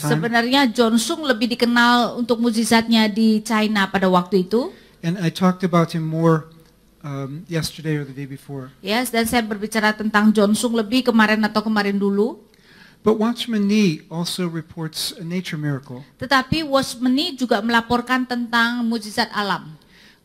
time. Sebenarnya Jonsung lebih dikenal untuk mukjizatnya di China pada waktu itu. And I talked about him more yesterday or the day before. Yes, dan saya berbicara tentang Jonsung lebih kemarin atau kemarin dulu. But Watchman Nee also reports a nature miracle. Tetapi Watchman Nee juga melaporkan tentang mukjizat alam.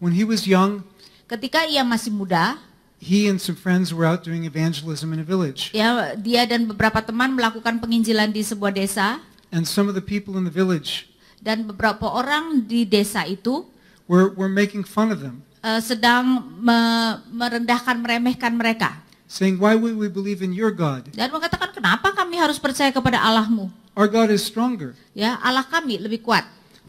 When he was young, Ketika ia masih muda, he and some friends were out doing evangelism in a village. ya, dia dan beberapa teman melakukan penginjilan di sebuah desa, And some of the people in the village dan beberapa orang di desa itu were making fun of them, sedang merendahkan, meremehkan mereka. saying, "Why would we believe in your God? Dan mengatakan, kenapa kami harus percaya kepada Allahmu? Our God is stronger." Ya, Allah kami lebih kuat.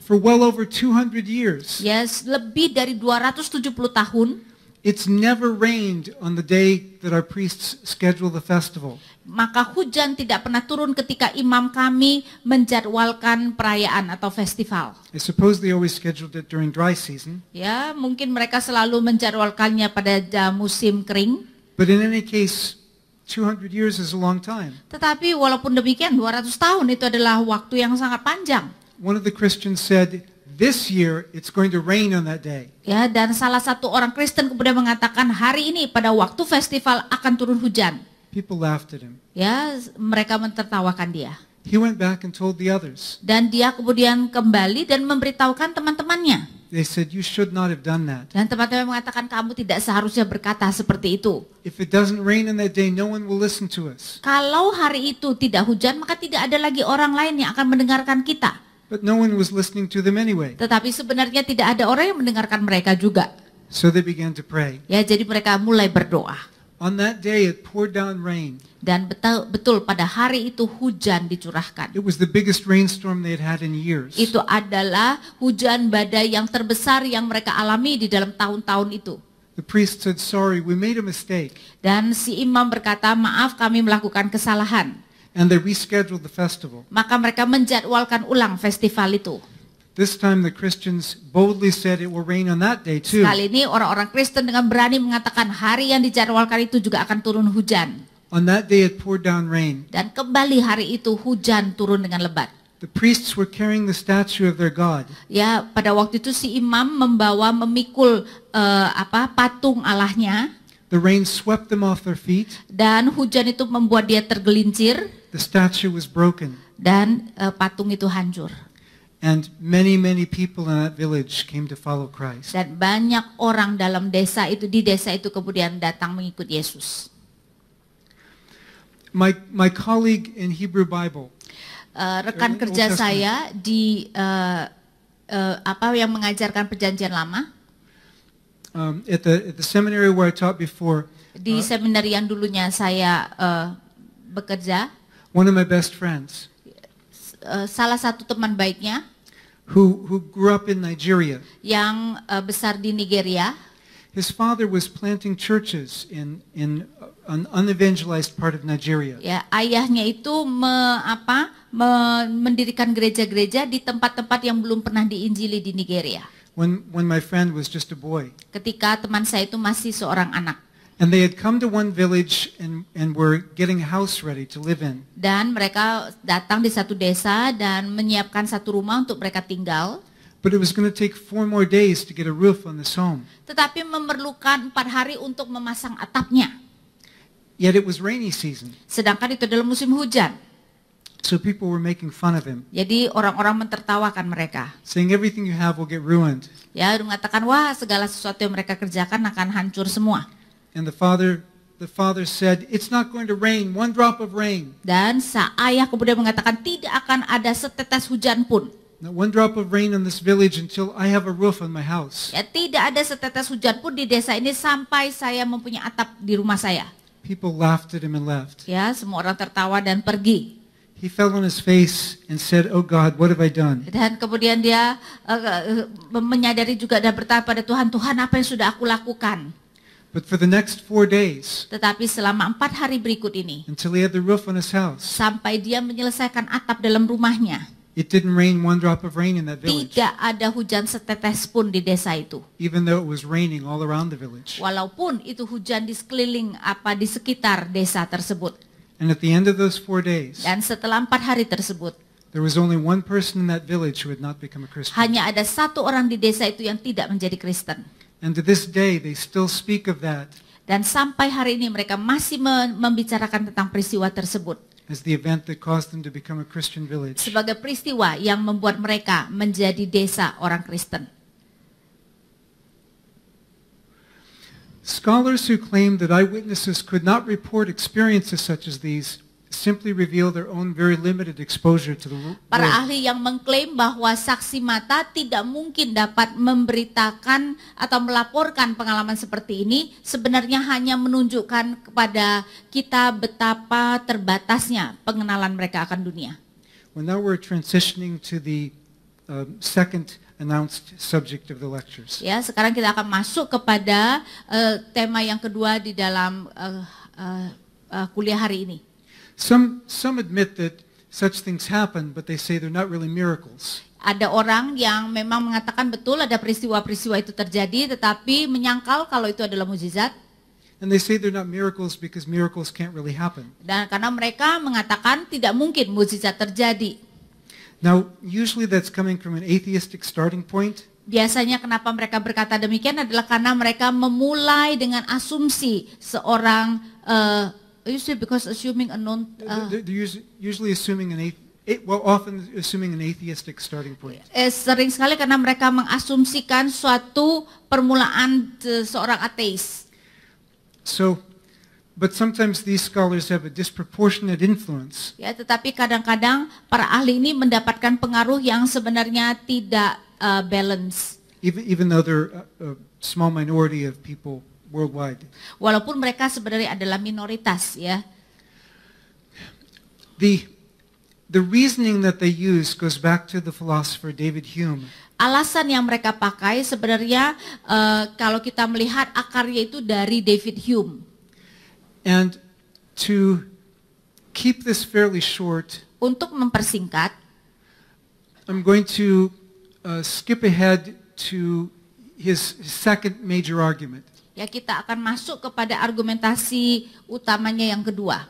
For well over 200 years, Yes, lebih dari 270 tahun, it's never rained on the day that our priests schedule the festival. maka hujan tidak pernah turun ketika imam kami menjadwalkan perayaan atau festival. I suppose they always scheduled it during dry season. Ya, mungkin mereka selalu menjadwalkannya pada musim kering. But in any case, 200 years is a long time. Tetapi walaupun demikian, 200 tahun itu adalah waktu yang sangat panjang. One of the Christians said, "This year it's going to rain on that day." Ya, dan salah satu orang Kristen kemudian mengatakan, hari ini pada waktu festival akan turun hujan. People laughed at him. Ya, mereka mentertawakan dia. He went back and told the others. Dan dia kemudian kembali dan memberitahukan teman-temannya. They said, "You should not have done that. Dan teman-teman mengatakan, kamu tidak seharusnya berkata seperti itu. If it doesn't rain on that day, no one will listen to us." Kalau hari itu tidak hujan, maka tidak ada lagi orang lain yang akan mendengarkan kita. But no one was listening to them anyway. Tetapi sebenarnya tidak ada orang yang mendengarkan mereka juga. So they began to pray. Ya, jadi mereka mulai berdoa. On that day, it poured down rain. Dan betul pada hari itu hujan dicurahkan. It was the biggest rainstorm they had had in years. Itu adalah hujan badai yang terbesar yang mereka alami di dalam tahun-tahun itu. The priest said, "Sorry, we made a mistake." Dan si imam berkata, maaf kami melakukan kesalahan. And they rescheduled the festival. Maka mereka menjadwalkan ulang festival itu. This time the Christians boldly said it will rain on that day too. Kali ini orang-orang Kristen dengan berani mengatakan hari yang dijadwalkan itu juga akan turun hujan. On that day it poured down rain. Dan kembali hari itu hujan turun dengan lebat. The priests were carrying the statue of their God. Ya, pada waktu itu si imam memikul patung Allahnya. The rain swept them off their feet. Dan hujan itu membuat dia tergelincir. The statue was broken. Dan patung itu hancur. And many people in that village came to follow Christ. Dan banyak orang dalam desa itu, di desa itu kemudian datang mengikut Yesus. My colleague in Hebrew Bible, Rekan Old kerja Testament. saya di yang mengajarkan perjanjian lama, at the seminary where I taught before, di seminari yang dulunya saya bekerja, one of my best friends salah satu teman baiknya who grew up in Nigeria. yang besar di Nigeria. His father was planting churches in an unevangelized part of Nigeria. Ya, ayahnya itu mendirikan gereja-gereja di tempat-tempat yang belum pernah diinjili di Nigeria. When my friend was just a boy. Ketika teman saya itu masih seorang anak. And they had come to one village and were getting a house ready to live in. Dan mereka datang di satu desa dan menyiapkan satu rumah untuk mereka tinggal. But it was going to take 4 more days to get a roof on this home. Tetapi memerlukan 4 hari untuk memasang atapnya. Yet it was rainy season. Sedangkan itu adalah musim hujan. So people were making fun of him, Jadi orang-orang mentertawakan mereka. saying everything you have will get ruined. Ya, mengatakan wah segala sesuatu yang mereka kerjakan akan hancur semua. And the father said, "It's not going to rain, 1 drop of rain. Dan ayah kemudian mengatakan tidak akan ada setetes hujan pun. Not 1 drop of rain on this village until I have a roof on my house." Ya, tidak ada setetes hujan pun di desa ini sampai saya mempunyai atap di rumah saya. People laughed at him and left. Ya, semua orang tertawa dan pergi. He fell on his face and said, "Oh God, what have I done?" Dan kemudian dia menyadari juga dan bertanya pada Tuhan, Tuhan apa yang sudah aku lakukan? But for the next 4 days, Tetapi selama 4 hari berikut ini, until he had the roof on his house, sampai dia menyelesaikan atap dalam rumahnya, it didn't rain 1 drop of rain in that village, tidak ada hujan setetes pun di desa itu. even though it was raining all around the village. Walaupun itu hujan di sekeliling di sekitar desa tersebut. And at the end of those 4 days, Dan setelah 4 hari tersebut, the There was only one person in that village who had not become a Christian. Hanya ada satu orang di desa itu yang tidak menjadi Kristen. And to this day, they still speak of that Dan sampai hari ini mereka masih membicarakan tentang peristiwa tersebut as the event that caused them to become a Christian village. sebagai peristiwa yang membuat mereka menjadi desa orang Kristen. Scholars who claim that eyewitnesses could not report experiences such as these simply reveal their own very limited exposure to the Para Lord. ahli yang mengklaim bahwa saksi mata tidak mungkin dapat memberitakan atau melaporkan pengalaman seperti ini sebenarnya hanya menunjukkan kepada kita betapa terbatasnya pengenalan mereka akan dunia. Well, now we're transitioning to the second announced subject of the lectures. Ya, sekarang kita akan masuk kepada tema yang kedua di dalam kuliah hari ini. Some admit that such things happen, but they say they're not really miracles. Ada orang yang memang mengatakan betul ada peristiwa-peristiwa itu terjadi, tetapi menyangkal kalau itu adalah mukjizat. And they say they're not miracles because miracles can't really happen. Dan karena mereka mengatakan tidak mungkin mukjizat terjadi. Now, usually that's coming from an atheistic starting point. Biasanya kenapa mereka berkata demikian adalah karena mereka memulai dengan asumsi seorang usually because assuming a non They're usually assuming often assuming an atheistic starting point. Sering sekali karena mereka mengasumsikan suatu permulaan seorang ateis. So, but sometimes these scholars have a disproportionate influence. Ya, tetapi kadang-kadang para ahli ini mendapatkan pengaruh yang sebenarnya tidak balance. Even though they're a small minority of people worldwide. Walaupun mereka sebenarnya adalah minoritas, ya. The reasoning that they use goes back to the philosopher David Hume. Alasan yang mereka pakai sebenarnya kalau kita melihat akarnya itu dari David Hume. And to keep this fairly short, Untuk mempersingkat, I'm going to skip ahead to his second major argument. ya kita akan masuk kepada argumentasi utamanya yang kedua.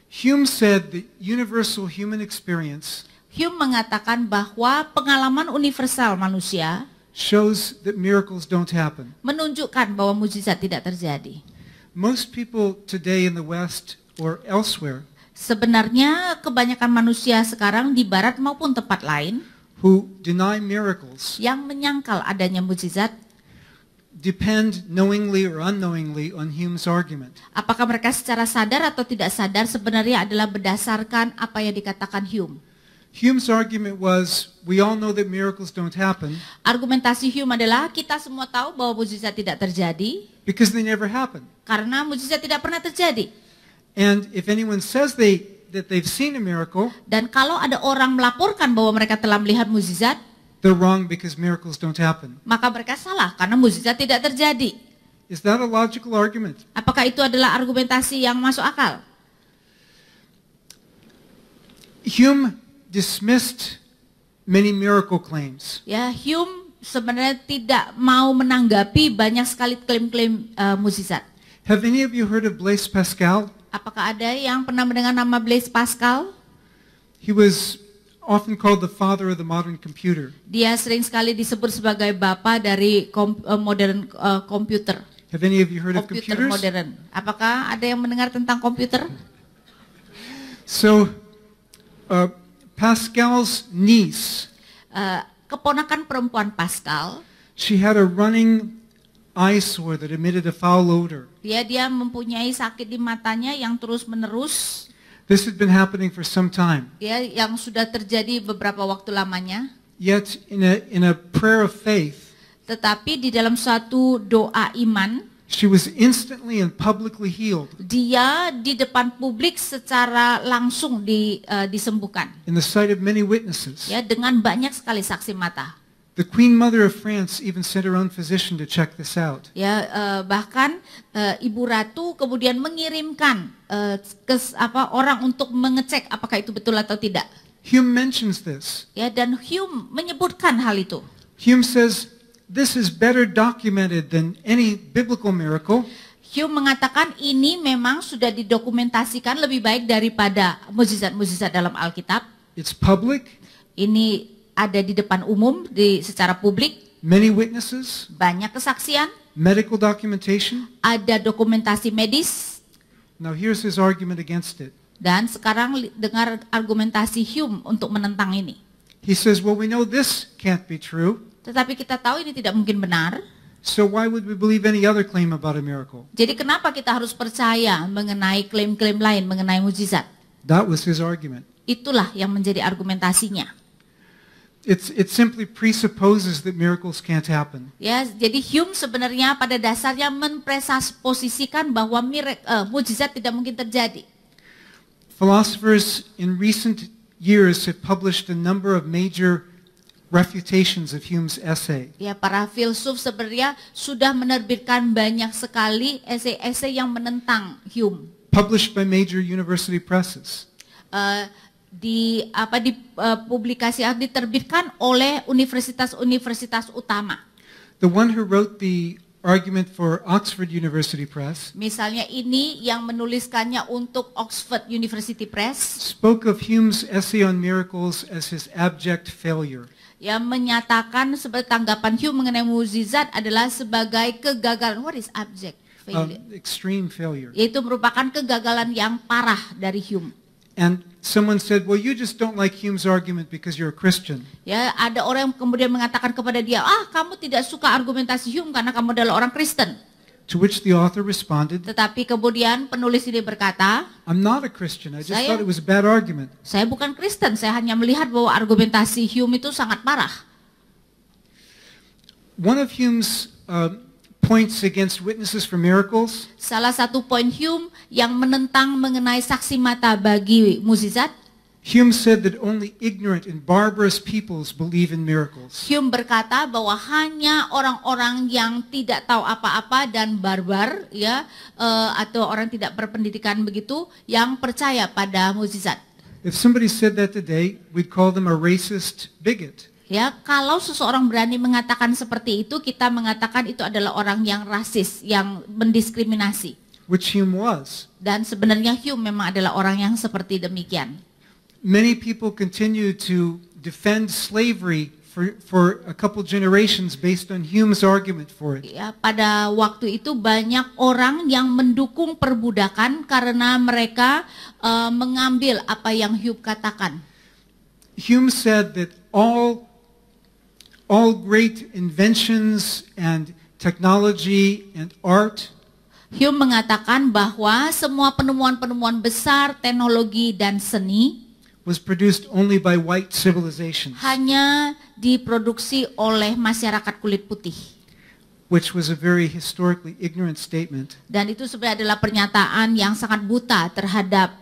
Hume said the universal human experience Hume mengatakan bahwa pengalaman universal manusia shows that miracles don't happen. menunjukkan bahwa mukjizat tidak terjadi. Most people today in the West or elsewhere Sebenarnya kebanyakan manusia sekarang di barat maupun tempat lain who deny miracles yang menyangkal adanya mukjizat, depend knowingly or unknowingly on Hume's argument. apakah mereka secara sadar atau tidak sadar sebenarnya adalah berdasarkan apa yang dikatakan Hume. Hume's argument was, we all know that miracles don't happen Argumentasi Hume adalah kita semua tahu bahwa mukjizat tidak terjadi because they never happen. karena mukjizat tidak pernah terjadi. And if anyone says that they've seen a miracle, Dan kalau ada orang melaporkan bahwa mereka telah melihat mukjizat, they're wrong because miracles don't happen. maka mereka salah karena mukjizat tidak terjadi. Is that a logical argument? Apakah itu adalah argumentasi yang masuk akal? Hume dismissed many miracle claims. Ya, Hume sebenarnya tidak mau menanggapi banyak sekali klaim-klaim mukjizat. Have any of you heard of Blaise Pascal? Apakah ada yang pernah mendengar nama Blaise Pascal? He was often called the father of the modern computer. Dia sering sekali disebut sebagai bapa dari modern komputer. Have any of you heard of Komputer computers? modern. Apakah ada yang mendengar tentang komputer? So, Pascal's niece, Keponakan perempuan Pascal, she had a running eyesore that emitted a foul odor. dia mempunyai sakit di matanya yang terus-menerus, This had been happening for some time. ya, yang sudah terjadi beberapa waktu lamanya. Yet, in a prayer of faith, Tetapi di dalam suatu doa iman, she was instantly and publicly healed dia di depan publik secara langsung disembuhkan, in the sight of many witnesses. ya, dengan banyak sekali saksi mata. The Queen Mother of France even sent her own physician to check this out. Ya, bahkan Ibu Ratu kemudian mengirimkan orang untuk mengecek apakah itu betul atau tidak. Hume mentions this. Ya, dan Hume menyebutkan hal itu. Hume says, this is better documented than any biblical miracle. Hume mengatakan ini memang sudah didokumentasikan lebih baik daripada mukjizat-mukjizat dalam Alkitab. It's public, Ini ada di depan umum, secara publik, many witnesses, banyak kesaksian, medical documentation. ada dokumentasi medis. Now here's his argument against it. Dan sekarang dengar argumentasi Hume untuk menentang ini. He says, well, we know this can't be true, Tetapi kita tahu ini tidak mungkin benar. so why would we believe any other claim about a miracle? Jadi kenapa kita harus percaya mengenai klaim-klaim lain mengenai mukjizat? That was his argument. Itulah yang menjadi argumentasinya. It simply presupposes that miracles can't happen. Ya, jadi Hume sebenarnya pada dasarnya mempresposisikan bahwa mukjizat tidak mungkin terjadi. Philosophers in recent years have published a number of major refutations of Hume's essay. Ya, para filsuf sebenarnya sudah menerbitkan banyak sekali esai-esai yang menentang Hume. Published by major university presses. Diterbitkan oleh universitas-universitas utama. The one who wrote the argument for Oxford University Press Misalnya ini yang menuliskannya untuk Oxford University Press, spoke of Hume's essay on miracles as his abject failure. yang menyatakan sebagai tanggapan Hume mengenai mukjizat adalah sebagai kegagalan. What is abject failure? Extreme failure. Yaitu merupakan kegagalan yang parah dari Hume. And someone said, well, you just don't like Hume's argument because you're a Christian. Ya, ada orang yang kemudian mengatakan kepada dia, kamu tidak suka argumentasi Hume karena kamu adalah orang Kristen. To which the author responded, Tetapi kemudian penulis ini berkata, I'm not a Christian. I just Saya- thought it was a bad argument. saya bukan Kristen, saya hanya melihat bahwa argumentasi Hume itu sangat parah. One of Hume's points against witnesses for miracles Salah satu poin Hume yang menentang mengenai saksi mata bagi mukjizat, Hume said that only ignorant and barbarous peoples believe in miracles. Hume berkata bahwa hanya orang-orang yang tidak tahu apa-apa dan barbar, ya, atau orang tidak berpendidikan begitu, yang percaya pada mukjizat. If somebody said that today, we'd call them a racist bigot. Ya, kalau seseorang berani mengatakan seperti itu, kita mengatakan itu adalah orang yang rasis, yang mendiskriminasi. Which Hume was. Dan sebenarnya Hume memang adalah orang yang seperti demikian. Many people continue to defend slavery for a couple generations based on Hume's argument for it. Ya, pada waktu itu banyak orang yang mendukung perbudakan karena mereka mengambil apa yang Hume katakan. Hume said that all great inventions and technology and art Hume mengatakan bahwa semua penemuan-penemuan besar, teknologi dan seni was produced only by white civilizations, hanya diproduksi oleh masyarakat kulit putih. which was a very historically ignorant statement. Dan itu sebenarnya adalah pernyataan yang sangat buta terhadap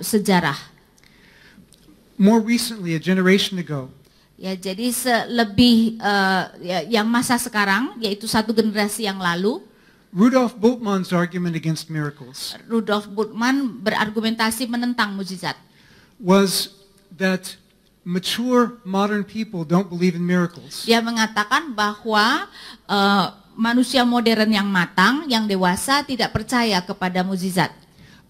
sejarah. More recently, a generation ago, Ya, jadi yang masa sekarang, yaitu satu generasi yang lalu, Rudolf Bultmann's argument against miracles Rudolf Bultmann berargumentasi menentang mukjizat. was that mature modern people don't believe in miracles. Dia mengatakan bahwa manusia modern yang matang, yang dewasa tidak percaya kepada mukjizat.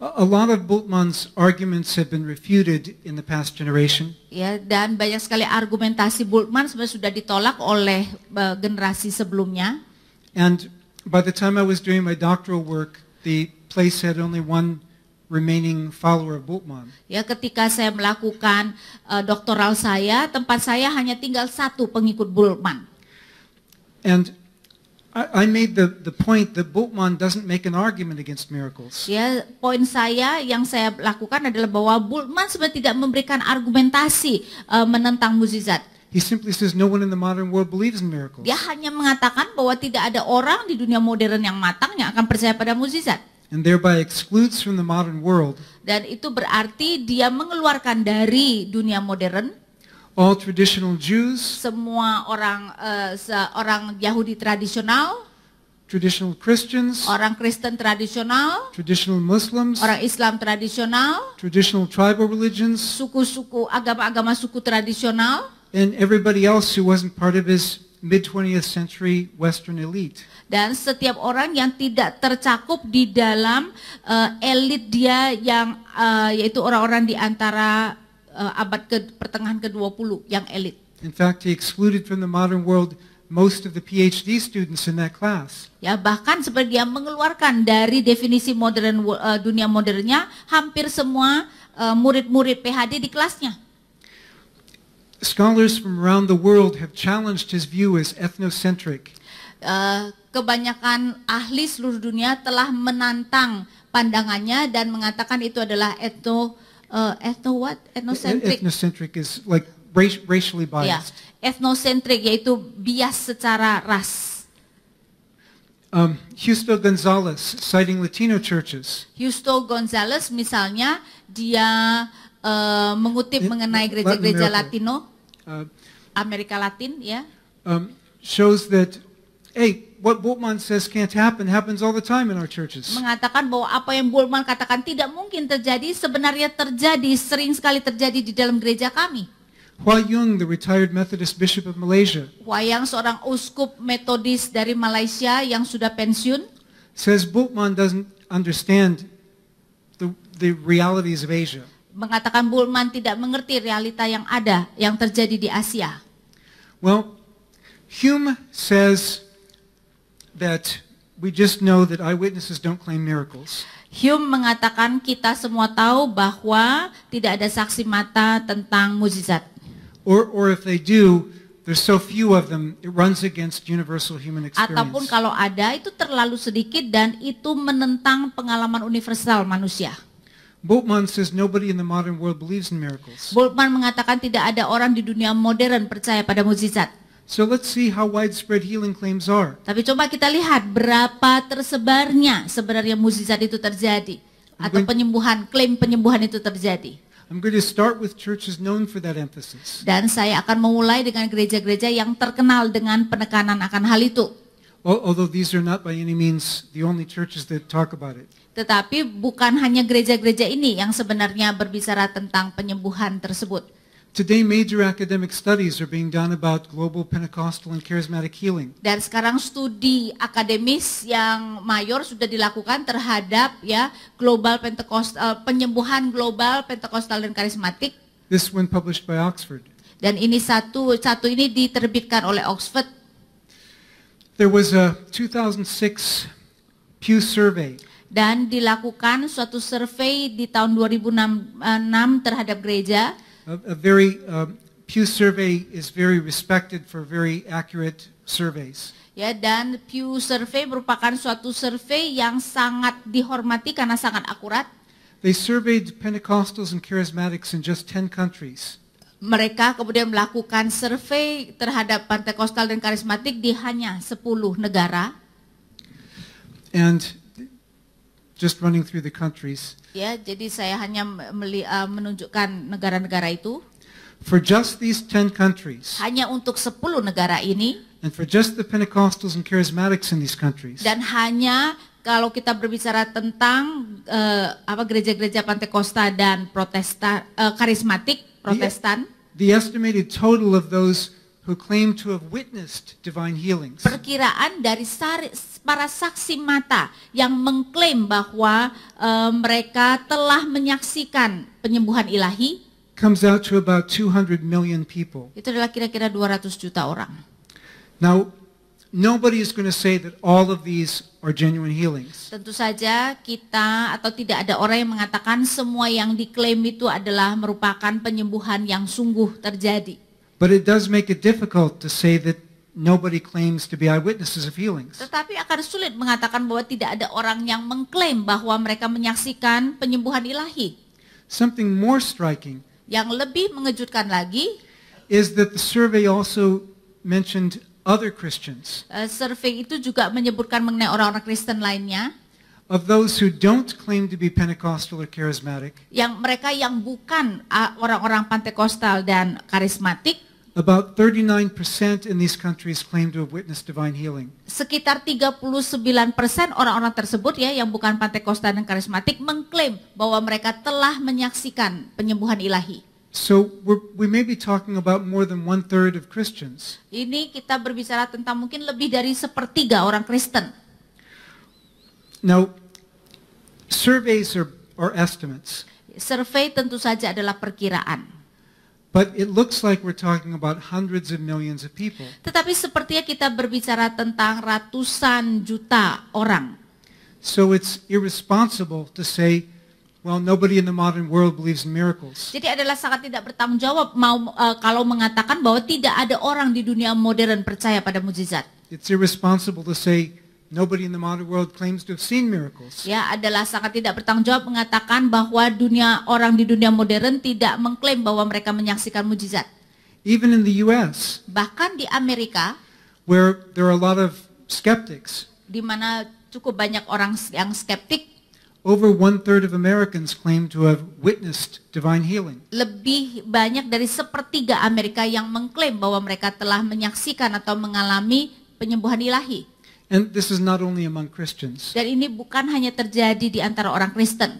A lot of Bultmann's arguments have been refuted in the past generation. Ya, dan banyak sekali argumentasi Bultmann sebenarnya sudah ditolak oleh generasi sebelumnya. And by the time I was doing my doctoral work, the place had only one remaining follower of Bultmann. Ya, ketika saya melakukan doktoral saya, tempat saya hanya tinggal satu pengikut Bultmann. And I made the point that Bultmann doesn't make an argument against miracles. Ya, poin yang saya lakukan adalah bahwa Bultmann sebenarnya tidak memberikan argumentasi menentang mukjizat. He simply says no one in the modern world believes in miracles. Dia hanya mengatakan bahwa tidak ada orang di dunia modern yang matang yang akan percaya pada mukjizat. And thereby excludes from the modern world Dan itu berarti dia mengeluarkan dari dunia modern all traditional Jews, semua orang Yahudi tradisional, traditional Christians, orang Kristen tradisional, traditional Muslims, orang Islam tradisional, traditional tribal religions, suku-suku agama-agama suku tradisional, and everybody else who wasn't part of his mid-20th century Western elite. dan setiap orang yang tidak tercakup di dalam elit dia yang yaitu orang-orang di antara abad pertengahan ke-20 yang elit. In fact, he excluded from the modern world most of the PhD students in that class. Ya, bahkan seperti dia mengeluarkan dari definisi modern dunia modernnya hampir semua murid-murid PhD di kelasnya. Scholars from around the world have challenged his view as ethnocentric. Kebanyakan ahli seluruh dunia telah menantang pandangannya dan mengatakan itu adalah ethnocentric. Ethnocentric is like racially Ya, biased. ethnocentric yaitu bias secara ras. Justo Gonzalez, citing Latino churches, Justo Gonzalez misalnya dia mengutip mengenai Latin gereja-gereja America. Latino, uh, Amerika Latin, ya. shows that, hey, what Bultmann says can't happen happens all the time in our churches. Mengatakan bahwa apa yang Bultmann katakan tidak mungkin terjadi, sebenarnya terjadi, sering sekali terjadi di dalam gereja kami. Hua Yung, the retired Methodist bishop of Malaysia, Wayang, seorang uskup metodis dari Malaysia yang sudah pensiun, says Bultmann doesn't understand the realities of Asia. mengatakan Bultmann tidak mengerti realita yang ada, yang terjadi di Asia. Well, Hume says that we just know that eyewitnesses don't claim miracles. Hume mengatakan kita semua tahu bahwa tidak ada saksi mata tentang mukjizat. Or if they do, there's so few of them, it runs against universal human Ataupun experience. kalau ada itu terlalu sedikit dan itu menentang pengalaman universal manusia. Bultmann says nobody in the modern world believes in miracles. Bultmann mengatakan tidak ada orang di dunia modern percaya pada mukjizat. So let's see how widespread healing claims are. Tapi coba kita lihat berapa tersebarnya sebenarnya mukjizat itu terjadi atau penyembuhan, klaim penyembuhan itu terjadi. I'm going to start with churches known for that emphasis. Dan saya akan memulai dengan gereja-gereja yang terkenal dengan penekanan akan hal itu. Although these are not by any means the only churches that talk about it. Tetapi bukan hanya gereja-gereja ini yang sebenarnya berbicara tentang penyembuhan tersebut. Today, major academic studies are being done about global Pentecostal and charismatic healing. Dan sekarang studi akademis yang mayor sudah dilakukan terhadap ya global Pentekostal, penyembuhan global Pentekostal dan karismatik. This one published by Oxford. Dan ini satu ini diterbitkan oleh Oxford. There was a 2006 Pew survey. Dan dilakukan suatu survei di tahun 2006 terhadap gereja. A very Pew survey is very respected for very accurate surveys. Ya, dan Pew Survey merupakan suatu survei yang sangat dihormati karena sangat akurat. They surveyed Pentecostals and charismatics in just 10 countries. Mereka kemudian melakukan survei terhadap Pentekostal dan karismatik di hanya 10 negara. And just running through the countries. Ya, jadi saya hanya menunjukkan negara-negara itu. For just these 10 countries, Hanya untuk 10 negara ini, and for just the Pentecostals and charismatics in these countries, dan hanya kalau kita berbicara tentang gereja-gereja Pentakosta dan Protestan, karismatik Protestan, the estimated total of those who claim to have witnessed divine healings perkiraan dari para saksi mata yang mengklaim bahwa mereka telah menyaksikan penyembuhan ilahi, comes out to about 200 million people. itu adalah kira-kira 200 juta orang. Now, nobody is going to say that all of these are genuine healings. Tentu saja kita atau tidak ada orang yang mengatakan semua yang diklaim itu adalah merupakan penyembuhan yang sungguh terjadi. But it does make it difficult to say that nobody claims to be eyewitnesses of healings. Tetapi akan sulit mengatakan bahwa tidak ada orang yang mengklaim bahwa mereka menyaksikan penyembuhan ilahi. Something more striking Yang lebih mengejutkan lagi, is that the survey also mentioned other Christians, survei itu juga menyebutkan mengenai orang-orang Kristen lainnya, of those who don't claim to be Pentecostal or charismatic. yang mereka yang bukan orang-orang Pentekostal dan karismatik. About 39% in these countries claim to have witnessed divine healing. Sekitar 39% orang-orang tersebut ya yang bukan Pentekostal dan karismatik mengklaim bahwa mereka telah menyaksikan penyembuhan ilahi. So we may be talking about more than 1/3 of Christians. Ini kita berbicara tentang mungkin lebih dari 1/3 orang Kristen. Now, surveys are estimates. Survei tentu saja adalah perkiraan. But it looks like we're talking about hundreds of millions of people. Tetapi sepertinya kita berbicara tentang ratusan juta orang. So it's irresponsible to say, well, nobody in the modern world believes in miracles. Jadi adalah sangat tidak bertanggung jawab kalau mengatakan bahwa tidak ada orang di dunia modern percaya pada mukjizat. It's irresponsible to say nobody in the modern world claims to have seen miracles. Ya, adalah sangat tidak bertanggung jawab mengatakan bahwa orang di dunia modern tidak mengklaim bahwa mereka menyaksikan mukjizat. Even in the US, Bahkan di Amerika, where there are a lot of skeptics, di mana cukup banyak orang yang skeptik, over 1/3 of Americans claim to have witnessed divine healing. lebih banyak dari sepertiga Amerika yang mengklaim bahwa mereka telah menyaksikan atau mengalami penyembuhan ilahi. And this is not only among Christians. Dan ini bukan hanya terjadi di antara orang Kristen.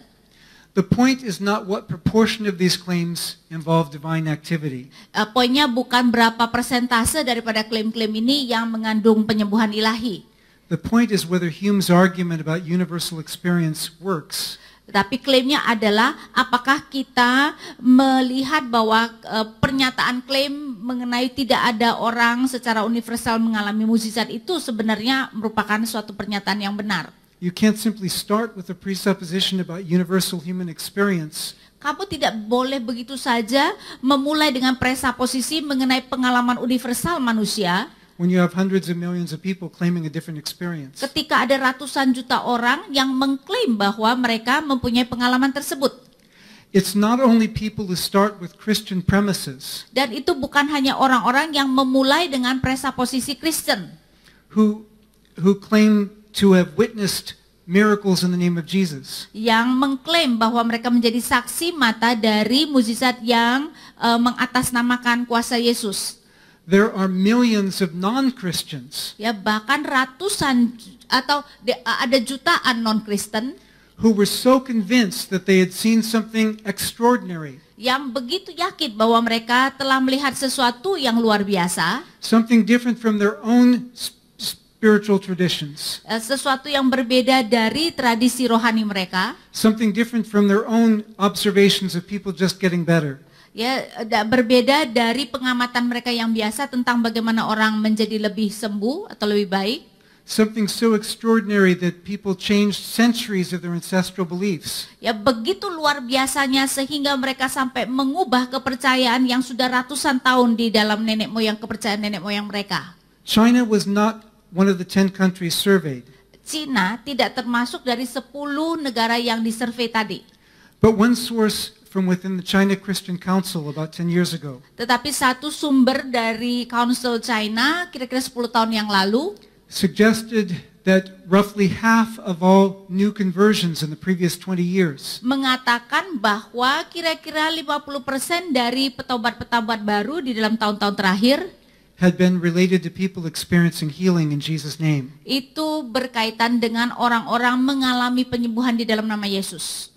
The point is not what proportion of these claims involve divine activity. Poinnya bukan berapa persentase daripada klaim-klaim ini yang mengandung penyembuhan ilahi. The point is whether Hume's argument about universal experience works. Tetapi klaimnya adalah apakah kita melihat bahwa pernyataan klaim mengenai tidak ada orang secara universal mengalami mukjizat itu sebenarnya merupakan suatu pernyataan yang benar. You can't simply start with a presupposition about universal human experience Kamu tidak boleh begitu saja memulai dengan presuposisi mengenai pengalaman universal manusia when you have hundreds of millions of people claiming a different experience. ketika ada ratusan juta orang yang mengklaim bahwa mereka mempunyai pengalaman tersebut. It's not only people who start with Christian premises Dan itu bukan hanya orang-orang yang memulai dengan presuposisi Kristen who claim to have witnessed miracles in the name of Jesus. yang mengklaim bahwa mereka menjadi saksi mata dari mukjizat yang mengatasnamakan kuasa Yesus. There are millions of non-Christians Ya, bahkan ratusan atau ada jutaan non-Kristen who were so convinced that they had seen something extraordinary, yang begitu yakin bahwa mereka telah melihat sesuatu yang luar biasa, something different from their own spiritual traditions, sesuatu yang berbeda dari tradisi rohani mereka, something different from their own observations of people just getting better. ya, berbeda dari pengamatan mereka yang biasa tentang bagaimana orang menjadi lebih sembuh atau lebih baik. Something so extraordinary that people changed centuries of their ancestral beliefs. Ya, begitu luar biasanya sehingga mereka sampai mengubah kepercayaan yang sudah ratusan tahun di dalam kepercayaan nenek moyang mereka. China was not one of the 10 countries surveyed, Cina tidak termasuk dari 10 negara yang disurvei tadi. but one source from within the China Christian Council about 10 years ago Tetapi satu sumber dari Council China kira-kira 10 tahun yang lalu suggested that roughly half of all new conversions in the previous 20 years mengatakan bahwa kira-kira 50% dari petobat-petobat baru di dalam tahun-tahun terakhir had been related to people experiencing healing in Jesus' name. itu berkaitan dengan orang-orang mengalami penyembuhan di dalam nama Yesus.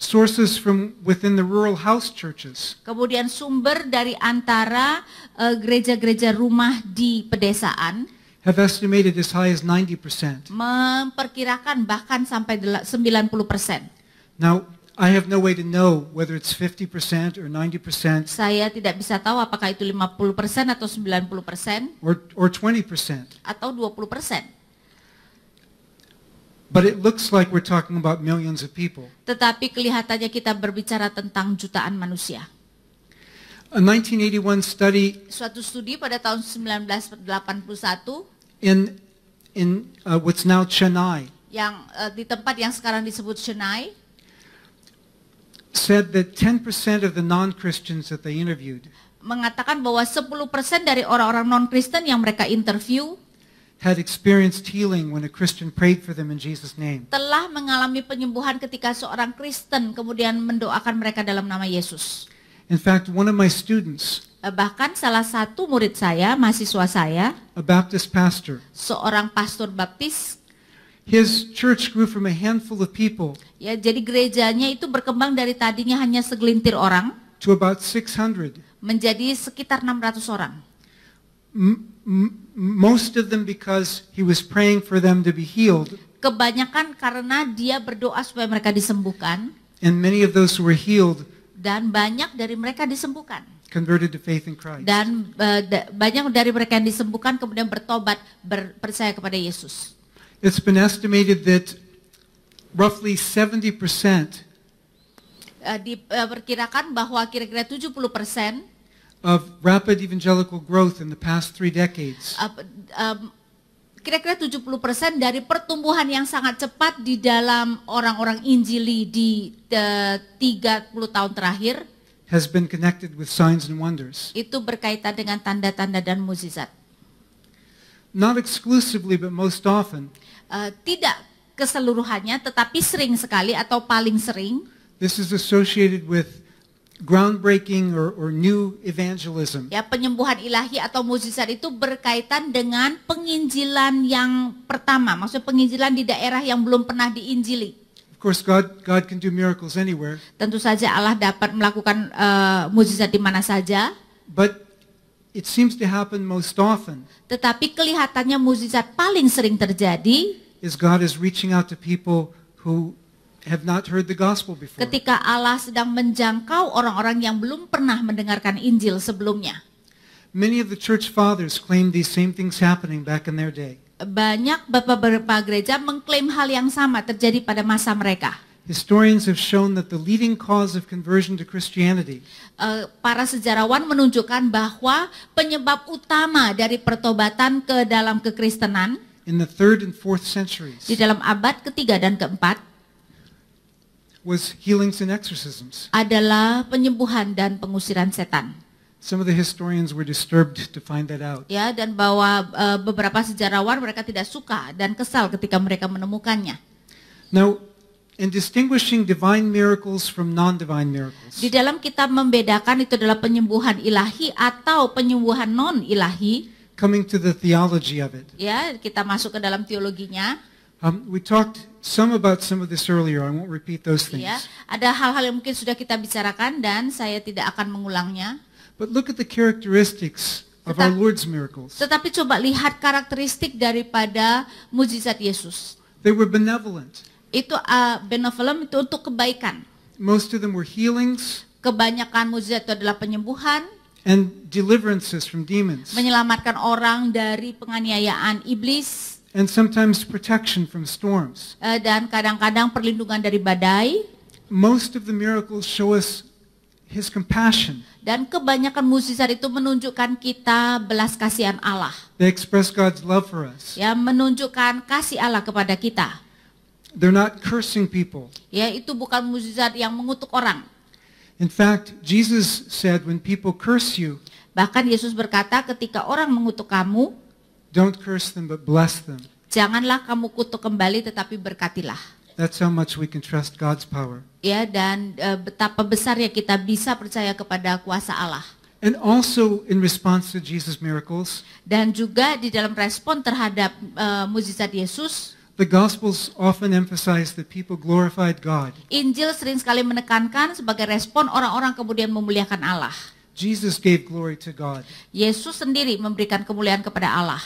Sources from within the rural house churches Kemudian sumber dari antara gereja-gereja rumah di pedesaan have estimated as high as 90%. memperkirakan bahkan sampai 90%. Now, I have no way to know whether it's 50% or 90% Saya tidak bisa tahu apakah itu 50% atau 90% or 20%, atau 20%. but it looks like we're talking about millions of people. Tetapi kelihatannya kita berbicara tentang jutaan manusia. A 1981 study Suatu studi pada tahun 1981 in what's now Chennai yang di tempat yang sekarang disebut Chennai said that 10% of the non-Christians that they interviewed mengatakan bahwa 10% dari orang-orang non-Kristen yang mereka interview had experienced healing when a Christian prayed for them in Jesus' name. telah mengalami penyembuhan ketika seorang Kristen kemudian mendoakan mereka dalam nama Yesus. In fact, one of my students, Bahkan salah satu murid saya, mahasiswa saya, a Baptist pastor, seorang pastor baptis, his church grew from a handful of people ya, jadi gerejanya itu berkembang dari tadinya hanya segelintir orang to about 600. menjadi sekitar 600 orang. Most of them because he was praying for them to be healed, Kebanyakan karena dia berdoa supaya mereka disembuhkan, and many of those who were healed Dan banyak dari mereka disembuhkan. converted to faith in Christ. Dan banyak dari mereka yang disembuhkan kemudian bertobat, percaya kepada Yesus. It's been estimated that roughly 70% Diperkirakan bahwa kira-kira 70% of rapid evangelical growth in the past 3 decades kira-kira 70% dari pertumbuhan yang sangat cepat di dalam orang-orang Injili di 30 tahun terakhir has been connected with signs and wonders. itu berkaitan dengan tanda-tanda dan mukjizat. Not exclusively, but most often, Tidak keseluruhannya, tetapi sering sekali atau paling sering this is associated with groundbreaking or new evangelism. ya penyembuhan ilahi atau mukjizat itu berkaitan dengan penginjilan yang pertama, maksudnya penginjilan di daerah yang belum pernah diinjili. Of course, God can do miracles anywhere, Tentu saja Allah dapat melakukan mukjizat di mana saja, but it seems to happen most often tetapi kelihatannya mukjizat paling sering terjadi is God is reaching out to people who have not heard the gospel before. ketika Allah sedang menjangkau orang-orang yang belum pernah mendengarkan Injil sebelumnya. Many of the church fathers claimed these same things happening back in their day. Banyak beberapa gereja mengklaim hal yang sama terjadi pada masa mereka. Historians have shown that the leading cause of conversion to Christianity Para sejarawan menunjukkan bahwa penyebab utama dari pertobatan ke dalam kekristenan in the 3rd and 4th centuries di dalam abad ketiga dan keempat was healings and exorcisms. adalah penyembuhan dan pengusiran setan. Some of the historians were disturbed to find that out. Ya, dan bahwa beberapa sejarawan mereka tidak suka dan kesal ketika mereka menemukannya. Now, in distinguishing divine miracles from non-divine miracles, Di dalam kitab membedakan itu adalah penyembuhan ilahi atau penyembuhan non ilahi. coming to the theology of it, Ya, kita masuk ke dalam teologinya. we talked some about some of this earlier. I won't repeat those things. Ya, ada hal-hal yang mungkin sudah kita bicarakan dan saya tidak akan mengulangnya. But look at the characteristics of our Lord's miracles. Tetapi coba lihat karakteristik daripada mukjizat Yesus. They were benevolent. Itu benevolent, itu untuk kebaikan. Most of them were healings Kebanyakan mukjizat itu adalah penyembuhan, and deliverances from demons, menyelamatkan orang dari penganiayaan iblis, and sometimes protection from storms. dan kadang-kadang perlindungan dari badai. Most of the miracles show us His compassion. Dan kebanyakan mukjizat itu menunjukkan kita belas kasihan Allah. They express God's love for us. Ya, menunjukkan kasih Allah kepada kita. They're not cursing people. Ya, itu bukan mukjizat yang mengutuk orang. In fact, Jesus said when people curse you, Bahkan Yesus berkata ketika orang mengutuk kamu, don't curse them but bless them. janganlah kamu kutuk kembali tetapi berkatilah. That's how much we can trust God's power. Ya, dan betapa besarnya kita bisa percaya kepada kuasa Allah. And also in response to Jesus' miracles, Dan juga di dalam respon terhadap mukjizat Yesus, the Gospels often emphasize that people glorified God. Injil sering sekali menekankan sebagai respon orang-orang kemudian memuliakan Allah. Jesus gave glory to God. Yesus sendiri memberikan kemuliaan kepada Allah.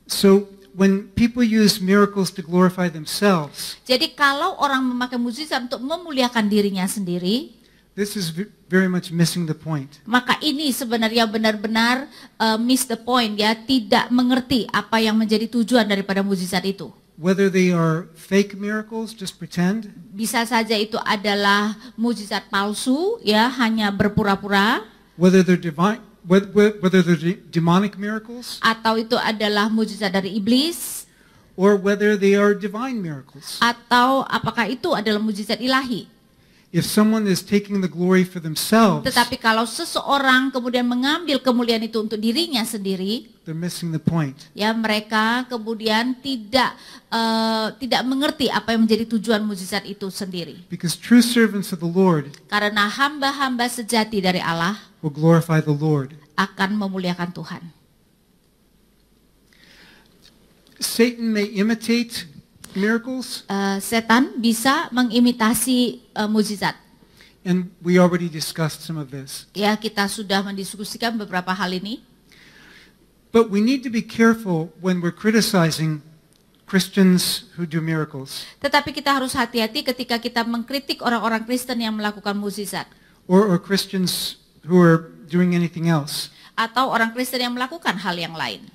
So when people use miracles to glorify themselves, Jadi kalau orang memakai mukjizat untuk memuliakan dirinya sendiri, this is very much missing the point. maka ini sebenarnya benar-benar miss the point, ya, tidak mengerti apa yang menjadi tujuan daripada mukjizat itu. Whether they are fake miracles, just pretend, Bisa saja itu adalah mukjizat palsu, ya, hanya berpura-pura, whether they're divine, whether they're demonic miracles, atau itu adalah mukjizat dari iblis, or whether they are divine miracles. atau apakah itu adalah mukjizat ilahi. If someone is taking the glory for themselves, Tetapi kalau seseorang kemudian mengambil kemuliaan itu untuk dirinya sendiri, they're missing the point. ya, mereka kemudian tidak mengerti apa yang menjadi tujuan mukjizat itu sendiri. Because true servants of the Lord Karena hamba-hamba sejati dari Allah will glorify the Lord. akan memuliakan Tuhan. Satan may imitate miracles, Setan bisa mengimitasi mukjizat. and we already discussed some of this. Ya, kita sudah mendiskusikan beberapa hal ini. But we need to be careful when we're criticizing Christians who do miracles. Tetapi kita harus hati-hati ketika kita mengkritik orang-orang Kristen yang melakukan mukjizat. or Christians who are doing anything else. Atau orang Kristen yang melakukan hal yang lain.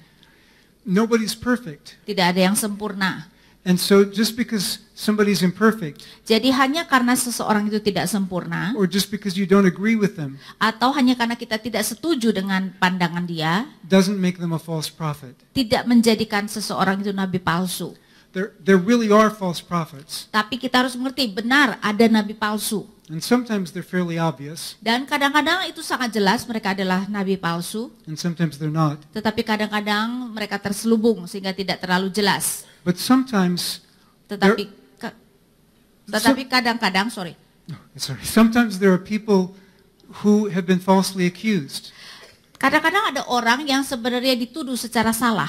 Nobody's perfect. Tidak ada yang sempurna. And so just because somebody's imperfect, Jadi hanya karena seseorang itu tidak sempurna, or just because you don't agree with them, atau hanya karena kita tidak setuju dengan pandangan dia, doesn't make them a false prophet. tidak menjadikan seseorang itu nabi palsu. There really are false prophets. Tapi kita harus mengerti, benar ada nabi palsu. And sometimes they're fairly obvious, Dan kadang-kadang itu sangat jelas mereka adalah nabi palsu, and sometimes they're not. tetapi kadang-kadang mereka terselubung sehingga tidak terlalu jelas. But sometimes, Tetapi kadang-kadang, sometimes there are people who have been falsely accused. kadang-kadang ada orang yang sebenarnya dituduh secara salah.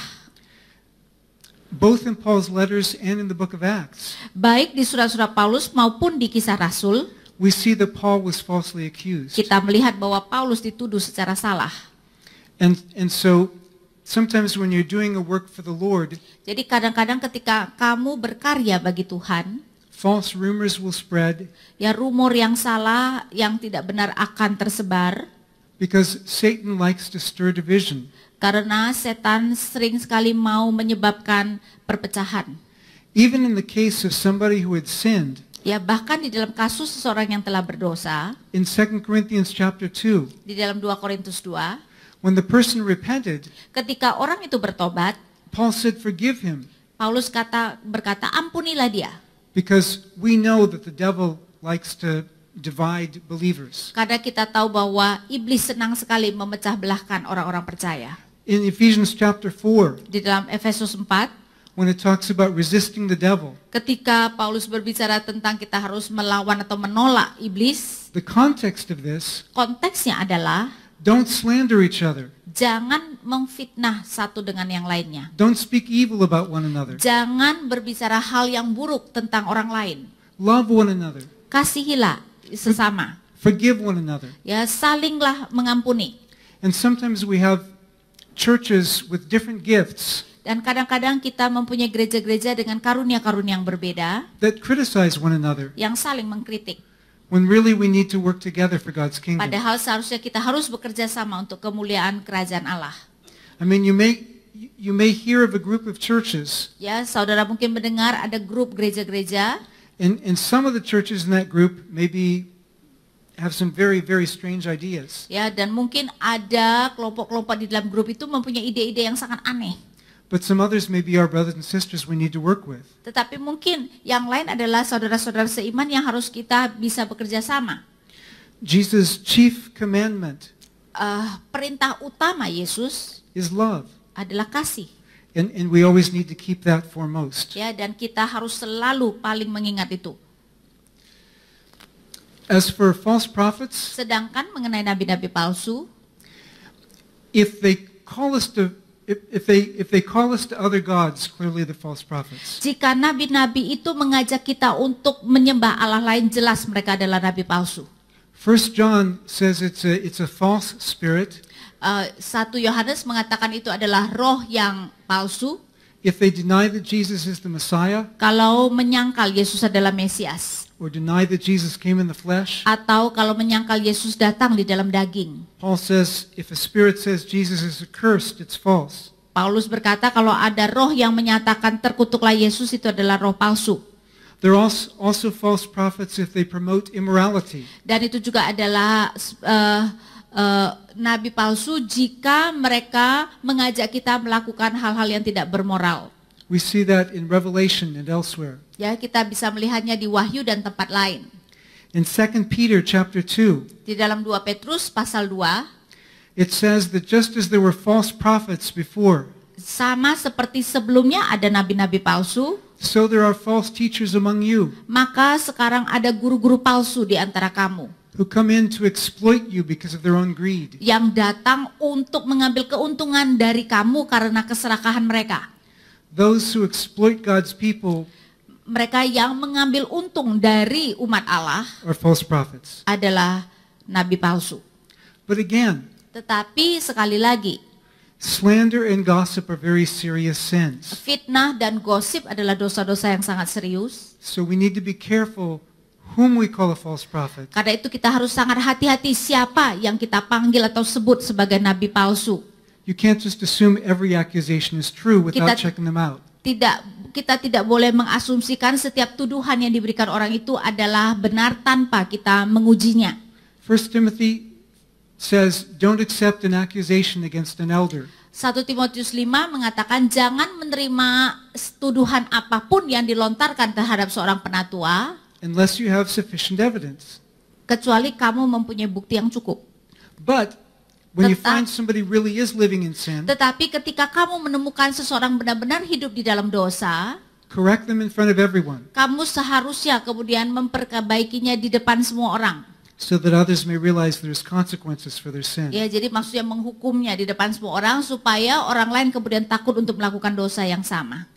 Both in Paul's letters and in the book of Acts, Baik di surat-surat Paulus maupun di Kisah Rasul, we see that Paul was falsely accused. kita melihat bahwa Paulus dituduh secara salah. And so sometimes when you're doing a work for the Lord, Jadi kadang-kadang ketika kamu berkarya bagi Tuhan, false rumors will spread ya rumor yang salah, yang tidak benar akan tersebar, because Satan likes to stir division. karena setan sering sekali mau menyebabkan perpecahan. Even in the case of somebody who had sinned, Ya bahkan di dalam kasus seseorang yang telah berdosa, in 2 Corinthians chapter 2, di dalam 2 Korintus 2, when the person repented, ketika orang itu bertobat, Paul said, forgive him, Paulus berkata, ampunilah dia. because we know that the devil likes to divide believers. Karena kita tahu bahwa iblis senang sekali memecah belahkan orang-orang percaya. In Ephesians chapter 4, Di dalam Efesus 4, when it talks about resisting the devil, ketika Paulus berbicara tentang kita harus melawan atau menolak iblis, the context of this, konteksnya adalah don't slander each other. jangan memfitnah satu dengan yang lainnya. Don't speak evil about one another. Jangan berbicara hal yang buruk tentang orang lain. Love one another. Kasihilah sesama. Forgive one another. Ya, salinglah mengampuni. And sometimes we have churches with different gifts Dan kadang-kadang kita mempunyai gereja-gereja dengan karunia-karunia yang berbeda, that criticize one another, yang saling mengkritik. when really we need to work together for God's kingdom. Padahal seharusnya kita harus bekerja sama untuk kemuliaan kerajaan Allah. I mean, you may hear of a group of churches, Ya, saudara mungkin mendengar ada grup gereja-gereja, and some of the churches in that group maybe have some very, very strange ideas. ya, dan mungkin ada kelompok-kelompok di dalam grup itu mempunyai ide-ide yang sangat aneh. But some others may be our brothers and sisters we need to work with. Tetapi mungkin yang lain adalah saudara-saudara seiman yang harus kita bisa bekerja sama. Jesus' chief commandment Perintah utama Yesus is love. adalah kasih. And we always need to keep that foremost. Ya, dan kita harus selalu paling mengingat itu. As for false prophets, Sedangkan mengenai nabi-nabi palsu, if they call us to other gods, clearly the false prophets. jika nabi-nabi itu mengajak kita untuk menyembah Allah lain, jelas mereka adalah nabi palsu. 1 John says it's a false spirit 1 Yohanes mengatakan itu adalah roh yang palsu if they deny that Jesus is the Messiah, kalau menyangkal Yesus adalah Mesias, or deny that Jesus came in the flesh. atau kalau menyangkal Yesus datang di dalam daging. Paul says if a spirit says Jesus is accursed, it's false. Paulus berkata kalau ada roh yang menyatakan terkutuklah Yesus, itu adalah roh palsu. There are also false prophets if they promote immorality. Dan itu juga adalah nabi palsu jika mereka mengajak kita melakukan hal-hal yang tidak bermoral. We see that in Revelation and elsewhere. Ya, kita bisa melihatnya di Wahyu dan tempat lain. In 2 Peter chapter 2, Di dalam 2 Petrus pasal 2, it says that just as there were false prophets before, sama seperti sebelumnya ada nabi-nabi palsu, so there are false teachers among you maka sekarang ada guru-guru palsu di antara kamu who come in to exploit you because of their own greed. yang datang untuk mengambil keuntungan dari kamu karena keserakahan mereka. Those who exploit God's people Mereka yang mengambil untung dari umat Allah are false prophets. adalah nabi palsu. But again, Tetapi sekali lagi, slander and gossip are very serious sins. fitnah dan gosip adalah dosa-dosa yang sangat serius. So we need to be careful whom we call a false prophet. Karena itu kita harus sangat hati-hati siapa yang kita panggil atau sebut sebagai nabi palsu. You can't just assume every accusation is true without checking them out. Kita tidak boleh mengasumsikan setiap tuduhan yang diberikan orang itu adalah benar tanpa kita mengujinya. 1 Timothy says, don't accept an accusation against an elder 1 Timotius 5 mengatakan jangan menerima tuduhan apapun yang dilontarkan terhadap seorang penatua unless you have sufficient evidence. kecuali kamu mempunyai bukti yang cukup. But when you find somebody really is living in sin, Tetapi ketika kamu menemukan seseorang benar-benar hidup di dalam dosa, correct them in front of everyone kamu seharusnya kemudian memperbaikinya di depan semua orang. so that others may realize there's consequences for their sin. Ya, jadi maksudnya menghukumnya di depan semua orang supaya orang lain kemudian takut untuk melakukan dosa yang sama.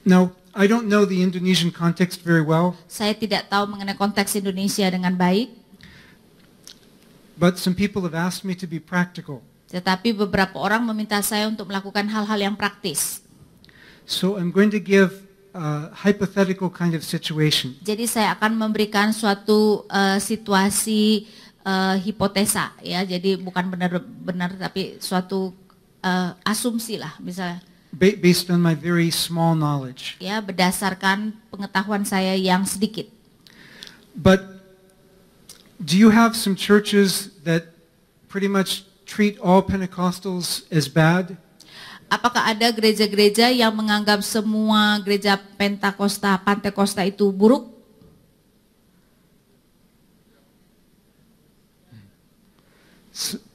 Now, I don't know the Indonesian context very well, Saya tidak tahu mengenai konteks Indonesia dengan baik, but some people have asked me to be practical. tetapi beberapa orang meminta saya untuk melakukan hal-hal yang praktis. So I'm going to give a hypothetical kind of situation. Jadi saya akan memberikan suatu situasi hipotesa, ya. Jadi bukan benar-benar tapi suatu asumsi lah, misalnya. Based on my very small knowledge. Ya, berdasarkan pengetahuan saya yang sedikit. But do you have some churches that pretty much treat all Pentecostals as bad? Apakah ada gereja-gereja yang menganggap semua gereja Pantekosta itu buruk?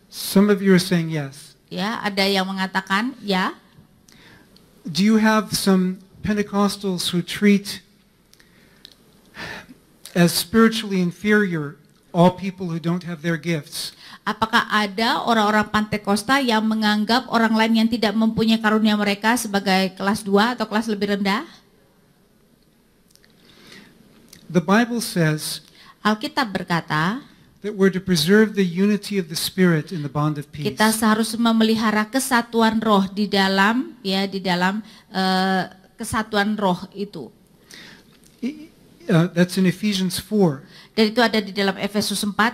Some of you are saying yes. Ya, ada yang mengatakan ya. Do you have some Pentecostals who treat as spiritually inferior all people who don't have their gifts? Apakah ada orang-orang Pantekosta yang menganggap orang lain yang tidak mempunyai karunia mereka sebagai kelas 2 atau kelas lebih rendah? The Bible says Alkitab berkata, that we're to preserve the unity of the Spirit in the bond of peace. kita seharusnya memelihara kesatuan roh di dalam kesatuan roh itu. That's in Ephesians 4. Dan itu ada di dalam Efesus 4.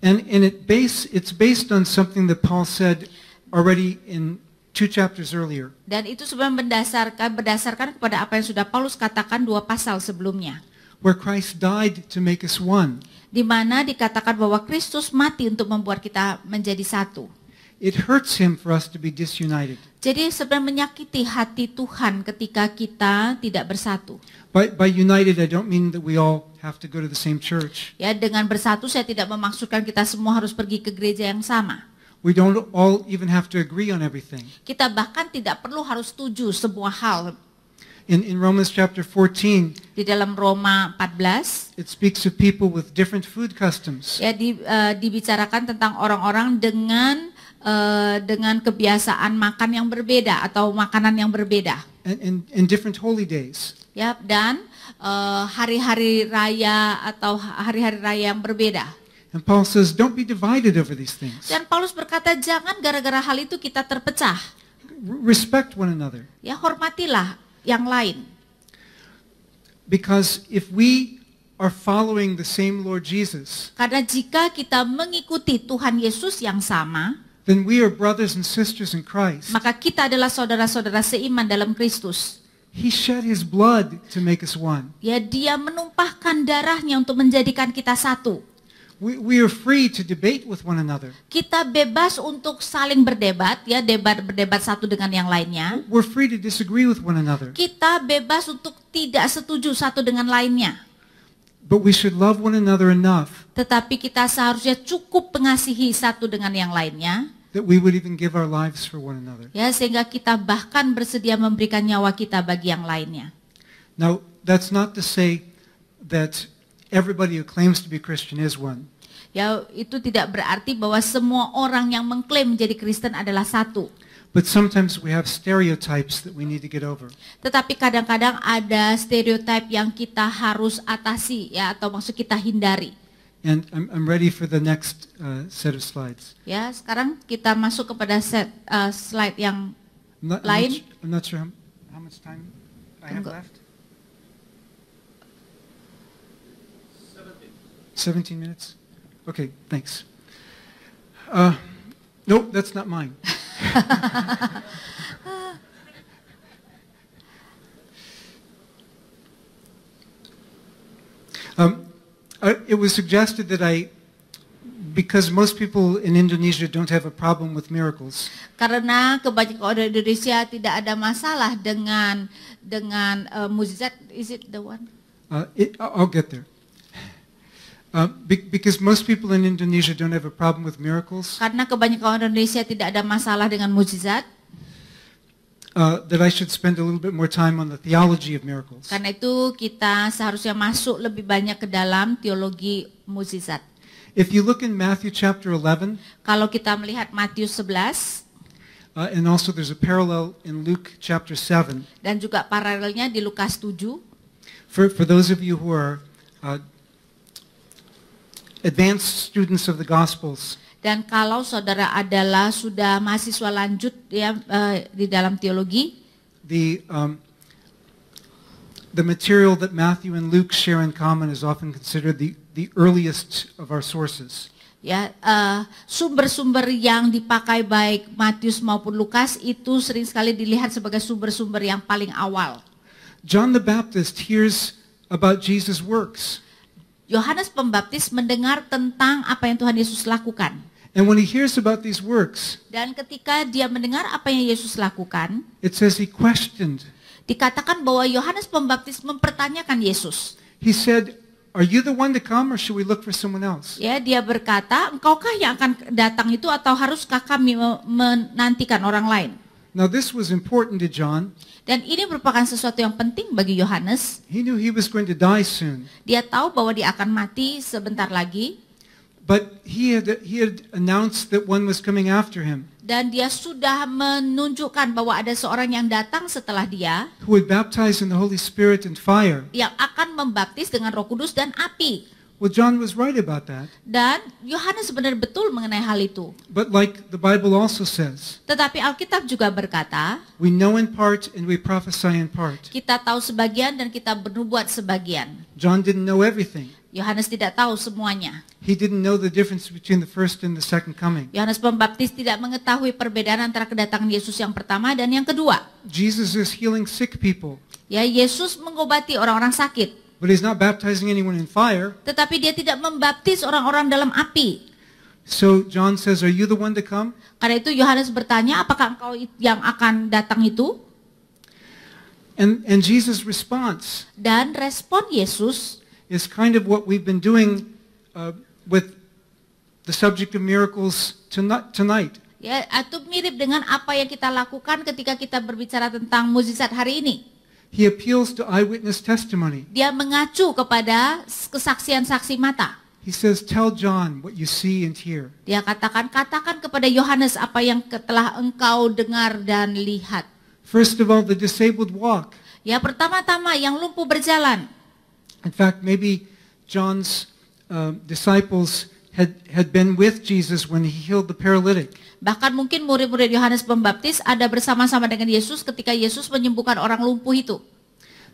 And it's based on something that Paul said already in 2 chapters earlier. Dan itu sebenarnya berdasarkan kepada apa yang sudah Paulus katakan 2 pasal sebelumnya. Where Christ died to make us one. Di mana dikatakan bahwa Kristus mati untuk membuat kita menjadi satu. It hurts him for us to be disunited. Jadi sebenarnya menyakiti hati Tuhan ketika kita tidak bersatu. By united, I don't mean that we all have to go to the same church. Ya, dengan bersatu saya tidak memaksudkan kita semua harus pergi ke gereja yang sama. We don't all even have to agree on everything. Kita bahkan tidak perlu harus setuju semua hal. In Romans chapter 14, Di dalam Roma 14, it speaks of people with different food customs. ya dibicarakan tentang orang-orang dengan kebiasaan makan yang berbeda atau makanan yang berbeda. And different holy days. Ya, dan hari-hari raya atau hari-hari raya yang berbeda. And Paul says, don't be divided over these things. Dan Paulus berkata, jangan gara-gara hal itu kita terpecah. Respect one another. Ya, hormatilah yang lain. Because if we are following the same Lord Jesus, Karena jika kita mengikuti Tuhan Yesus yang sama, then we are brothers and sisters in Christ. maka kita adalah saudara-saudara seiman dalam Kristus. He shed his blood to make us one. Ya, dia menumpahkan darahnya untuk menjadikan kita satu. We are free to debate with one another. Kita bebas untuk saling berdebat, ya, berdebat satu dengan yang lainnya. We're free to disagree with one another. Kita bebas untuk tidak setuju satu dengan lainnya. But we should love one another enough Tetapi kita seharusnya cukup mengasihi satu dengan yang lainnya, that we would even give our lives for one another. ya, sehingga kita bahkan bersedia memberikan nyawa kita bagi yang lainnya. Now, that's not to say that everybody who claims to be Christian is one. Ya, itu tidak berarti bahwa semua orang yang mengklaim menjadi Kristen adalah satu. But sometimes we have stereotypes that we need to get over. Tetapi kadang-kadang ada stereotip yang kita harus atasi, ya, atau maksud kita hindari. And I'm ready for the next set of slides. Ya, sekarang kita masuk kepada slide yang lain. I'm not sure how much time I have Tunggu. left. 17 minutes? Okay, thanks. Nope, that's not mine. It was suggested that because most people in Indonesia don't have a problem with miracles, Karena kebanyakan orang Indonesia tidak ada masalah dengan mukjizat. Is it the one? I'll get there. Because most people in Indonesia don't have a problem with miracles, Karena kebanyakan orang Indonesia tidak ada masalah dengan mukjizat, that I should spend a little bit more time on the theology of miracles. karena itu kita seharusnya masuk lebih banyak ke dalam teologi mukjizat. If you look in Matthew chapter 11, Kalau kita melihat Matius 11 and also there's a parallel in Luke chapter 7, dan juga paralelnya di Lukas 7, for those of you who are advanced students of the Gospels, dan kalau saudara adalah sudah mahasiswa lanjut ya di dalam teologi, the material that Matthew and Luke share in common is often considered the earliest of our sources. ya sumber-sumber yang dipakai baik Matius maupun Lukas itu sering sekali dilihat sebagai sumber-sumber yang paling awal. John the Baptist hears about Jesus' works. Yohanes Pembaptis mendengar tentang apa yang Tuhan Yesus lakukan. And when he hears about these works, Dan ketika dia mendengar apa yang Yesus lakukan, it says he questioned. dikatakan bahwa Yohanes Pembaptis mempertanyakan Yesus. He said, "Are you the one to come or should we look for someone else?" Ya, dia berkata, "Engkaukah yang akan datang itu atau haruskah kami menantikan orang lain?" Now this was important to John. Dan ini merupakan sesuatu yang penting bagi Yohanes. He knew he was going to die soon. Dia tahu bahwa dia akan mati sebentar lagi. But he had announced that one was coming after him, Dan dia sudah menunjukkan bahwa ada seorang yang datang setelah dia, who would baptize in the Holy Spirit and fire. yang akan membaptis dengan Roh Kudus dan api. Well, John was right about that. Dan Yohanes benar betul mengenai hal itu. But like the Bible also says, Tetapi Alkitab juga berkata, we know in part and we prophesy in part. kita tahu sebagian dan kita bernubuat sebagian. John didn't know everything. Yohanes tidak tahu semuanya. He didn't know the difference between the first and the second coming. Yohanes Pembaptis tidak mengetahui perbedaan antara kedatangan Yesus yang pertama dan yang kedua. Jesus is healing sick people, Ya, Yesus mengobati orang-orang sakit. but he's not baptizing anyone in fire. Tetapi dia tidak membaptis orang-orang dalam api. So John says, "Are you the one to come?" Karena itu Yohanes bertanya, apakah engkau yang akan datang itu? And Jesus' response Dan respon Yesus is kind of what we've been doing with the subject of miracles tonight. ya itu mirip dengan apa yang kita lakukan ketika kita berbicara tentang mukjizat hari ini. He appeals to eyewitness testimony. Dia mengacu kepada kesaksian saksi mata. He says, "Tell John what you see and hear." Dia katakan kepada Yohanes apa yang telah engkau dengar dan lihat. First of all, the disabled walk. Ya, pertama-tama yang lumpuh berjalan. In fact, maybe John's disciples had been with Jesus when he healed the paralytic. Bahkan mungkin murid-murid Yohanes Pembaptis ada bersama-sama dengan Yesus ketika Yesus menyembuhkan orang lumpuh itu.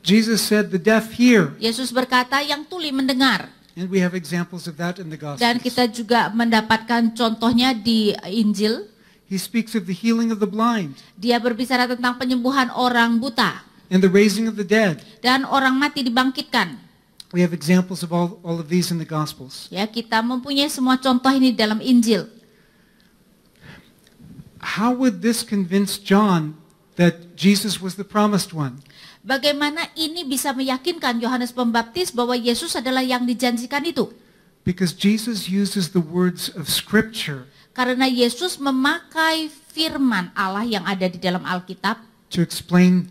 Jesus said, "The deaf hear." Yesus berkata, yang tuli mendengar. And we have examples of that in the Dan Gospels. kita juga mendapatkan contohnya di Injil. He speaks of the healing of the blind Dia berbicara tentang penyembuhan orang buta. and the raising of the dead. Dan orang mati dibangkitkan. We have examples of all of these in the Gospels. Ya, kita mempunyai semua contoh ini dalam Injil. How would this convince John that Jesus was the promised one? Bagaimana ini bisa meyakinkan Yohanes Pembaptis bahwa Yesus adalah yang dijanjikan itu? Because Jesus uses the words of Scripture Karena Yesus memakai firman Allah yang ada di dalam Alkitab to explain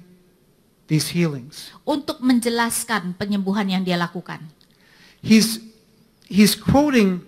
these healings. untuk menjelaskan penyembuhan yang dia lakukan. He's quoting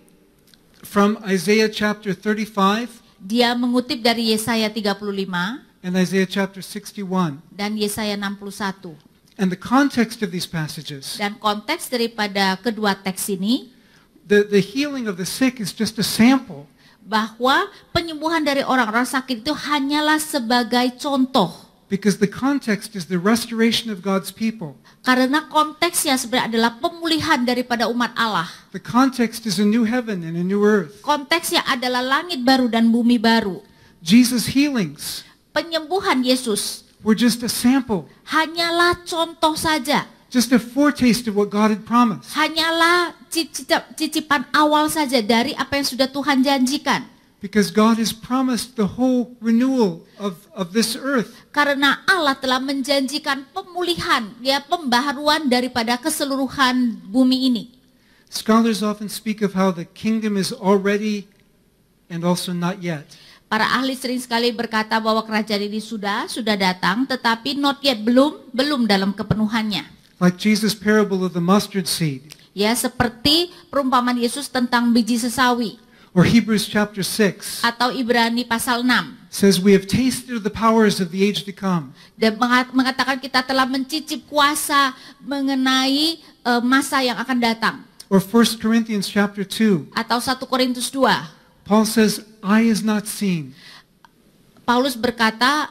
from Isaiah chapter 35 Dia mengutip dari Yesaya 35 and Isaiah chapter 61. dan Yesaya 61. And the context of these passages, Dan konteks daripada kedua teks ini, the healing of the sick is just a sample. bahwa penyembuhan dari orang-orang sakit itu hanyalah sebagai contoh. Because the context is the restoration of God's people. Karena konteksnya sebenarnya adalah pemulihan daripada umat Allah. The context is a new heaven and a new earth. Konteksnya adalah langit baru dan bumi baru. Jesus' healings Penyembuhan Yesus were just a sample, hanyalah contoh saja. just a foretaste of what God had promised. Hanyalah cicipan awal saja dari apa yang sudah Tuhan janjikan. Because God has promised the whole renewal of this earth. Karena Allah telah menjanjikan pemulihan, ya, pembaharuan daripada keseluruhan bumi ini. Scholars often speak of how the kingdom is already and also not yet. Para ahli sering sekali berkata bahwa kerajaan ini sudah datang, tetapi not yet, belum dalam kepenuhannya. Like Jesus' parable of the mustard seed. Ya, seperti perumpamaan Yesus tentang biji sesawi. Or Hebrews chapter 6 Atau Ibrani pasal 6. says we have tasted of the powers of the age to come. Dan mengatakan kita telah mencicip kuasa mengenai masa yang akan datang. Or 1 Corinthians chapter 2. Atau 1 Korintus 2. Paul says, eye is not seen. Paulus berkata,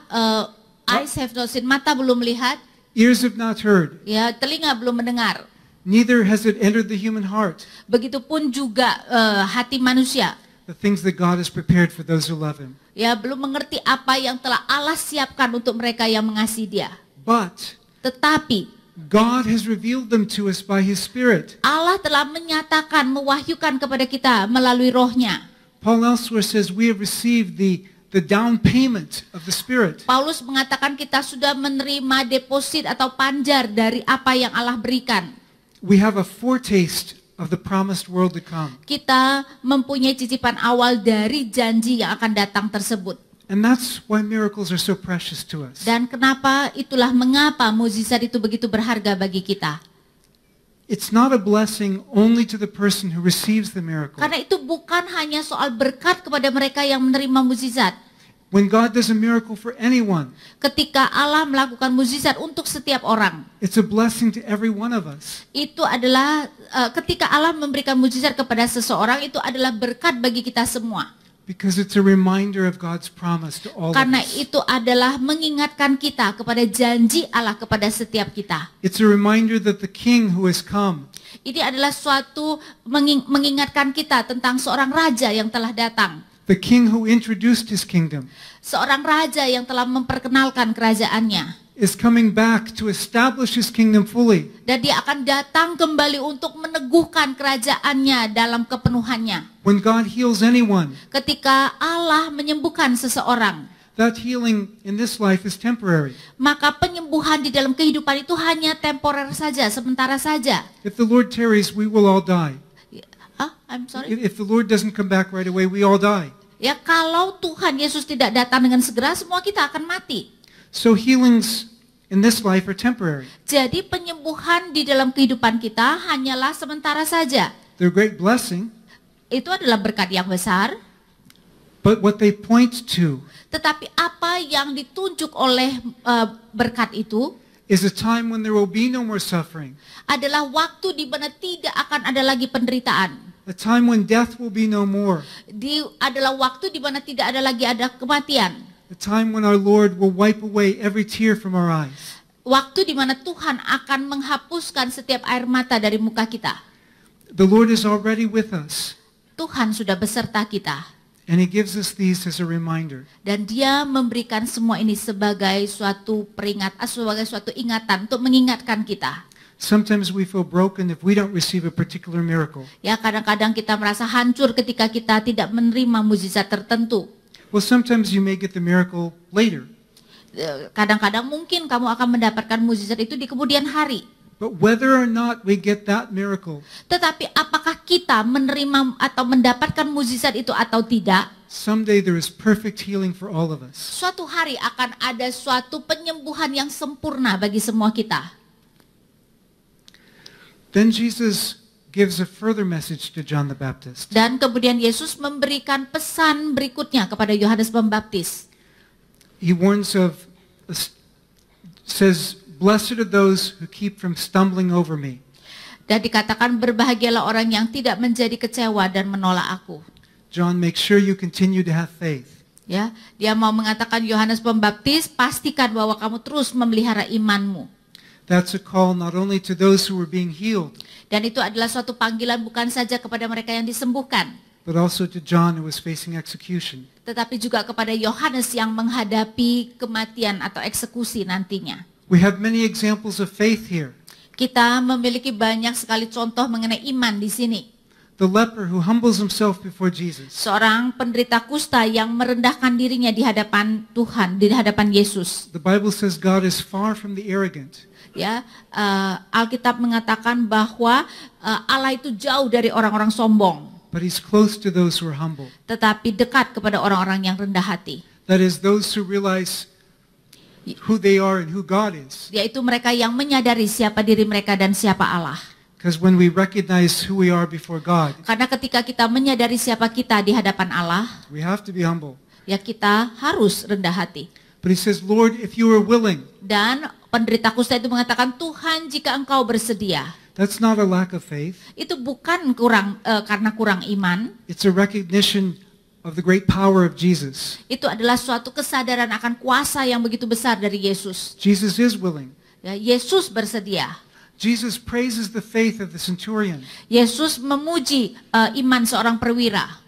eyes have not seen, mata belum melihat, Ears have not heard. ya, telinga belum mendengar. Neither has it entered the human heart. Begitupun juga hati manusia. The things that God has prepared for those who love Him. Ya, belum mengerti apa yang telah Allah siapkan untuk mereka yang mengasihi Dia. But Tetapi God has revealed them to us by His Spirit. Allah telah menyatakan, mewahyukan kepada kita melalui rohnya. Paul elsewhere says we have received the down payment of the Spirit. Paulus mengatakan kita sudah menerima deposit atau panjar dari apa yang Allah berikan. We have a foretaste of the promised world to come. Kita mempunyai cicipan awal dari janji yang akan datang tersebut. And that's why miracles are so precious to us. Dan kenapa, itulah mengapa mukjizat itu begitu berharga bagi kita. It's not a blessing only to the person who receives the miracle. Karena itu bukan hanya soal berkat kepada mereka yang menerima mukjizat. When God does a miracle for anyone, Ketika Allah melakukan mukjizat untuk setiap orang, it's a blessing to every one of us. itu adalah ketika Allah memberikan mukjizat kepada seseorang, itu adalah berkat bagi kita semua. Because it's a reminder of God's promise to all of Karena us. itu adalah mengingatkan kita kepada janji Allah kepada setiap kita. It's a reminder that the King who has come Ini adalah suatu mengingatkan kita tentang seorang raja yang telah datang. the King who introduced His kingdom, Seorang raja yang telah memperkenalkan kerajaannya. is coming back to establish His kingdom fully. Dan dia akan datang kembali untuk meneguhkan kerajaannya dalam kepenuhannya. When God heals anyone, Ketika Allah menyembuhkan seseorang, that healing in this life is temporary. maka penyembuhan di dalam kehidupan itu hanya temporer saja, sementara saja. If the Lord tarries, we will all die. I'm sorry. If the Lord doesn't come back right away, we all die. Ya, kalau Tuhan Yesus tidak datang dengan segera, semua kita akan mati. So healings in this life are temporary. Jadi penyembuhan di dalam kehidupan kita hanyalah sementara saja. They're a great blessing, Itu adalah berkat yang besar, but what they point to tetapi apa yang ditunjuk oleh berkat itu is a time when there will be no more suffering, adalah waktu di mana tidak akan ada lagi penderitaan. a time when death will be no more, Adalah waktu di mana tidak ada lagi ada kematian. a time when our Lord will wipe away every tear from our eyes. Waktu di mana Tuhan akan menghapuskan setiap air mata dari muka kita. The Lord is already with us, Tuhan sudah beserta kita. and He gives us these as a reminder. Dan Dia memberikan semua ini sebagai suatu sebagai suatu ingatan untuk mengingatkan kita. Sometimes we feel broken if we don't receive a particular miracle. Ya, kadang-kadang kita merasa hancur ketika kita tidak menerima mukjizat tertentu. Well, sometimes you may get the miracle later, Kadang-kadang mungkin kamu akan mendapatkan mukjizat itu di kemudian hari. but whether or not we get that miracle, Tetapi apakah kita menerima atau mendapatkan mukjizat itu atau tidak, someday there is perfect healing for all of us. suatu hari akan ada suatu penyembuhan yang sempurna bagi semua kita. Then Jesus gives a further message to John the Baptist. Dan kemudian Yesus memberikan pesan berikutnya kepada Yohanes Pembaptis. He warns of, says, "Blessed are those who keep from stumbling over me." Dan dikatakan berbahagialah orang yang tidak menjadi kecewa dan menolak aku. John, make sure you continue to have faith. Ya, dia mau mengatakan Yohanes Pembaptis, pastikan bahwa kamu terus memelihara imanmu. That's a call not only to those who were being healed, Dan itu adalah suatu panggilan bukan saja kepada mereka yang disembuhkan, but also to John who was facing execution. tetapi juga kepada Yohanes yang menghadapi kematian atau eksekusi nantinya. We have many examples of faith here. Kita memiliki banyak sekali contoh mengenai iman di sini. The leper who humbles himself before Jesus. Seorang penderita kusta yang merendahkan dirinya di hadapan Tuhan, di hadapan Yesus. The Bible says God is far from the arrogant. Ya, Alkitab mengatakan bahwa Allah itu jauh dari orang-orang sombong, But he's close to those who are humble. tetapi dekat kepada orang-orang yang rendah hati. That is, those who realize who they are and who God is. Yaitu mereka yang menyadari siapa diri mereka dan siapa Allah. Because when we recognize who we are before God, Karena ketika kita menyadari siapa kita di hadapan Allah, we have to be humble. ya kita harus rendah hati. But he says, Lord, if you are willing, Dan penderita kusta itu mengatakan, Tuhan jika engkau bersedia. that's not a lack of faith. Itu bukan karena kurang iman. It's a recognition of the great power of Jesus. Itu adalah suatu kesadaran akan kuasa yang begitu besar dari Yesus. Jesus is willing. Ya, Yesus bersedia. Jesus praises the faith of the centurion. Yesus memuji iman seorang perwira.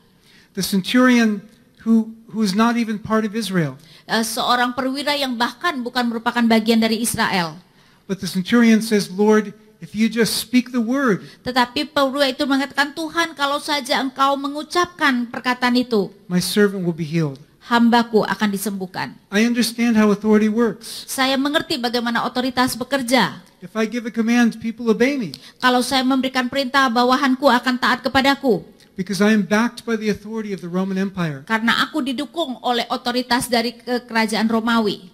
The centurion who is not even part of Israel. Seorang perwira yang bahkan bukan merupakan bagian dari Israel. But the centurion says, Lord, if you just speak the word, Tetapi perwira itu mengatakan, Tuhan kalau saja engkau mengucapkan perkataan itu, my servant will be healed. hambaku akan disembuhkan. I understand how authority works. Saya mengerti bagaimana otoritas bekerja. If I give a command, people obey me Kalau saya memberikan perintah, bawahanku akan taat kepadaku. because I am backed by the authority of the Roman Empire. Karena aku didukung oleh otoritas dari kerajaan Romawi.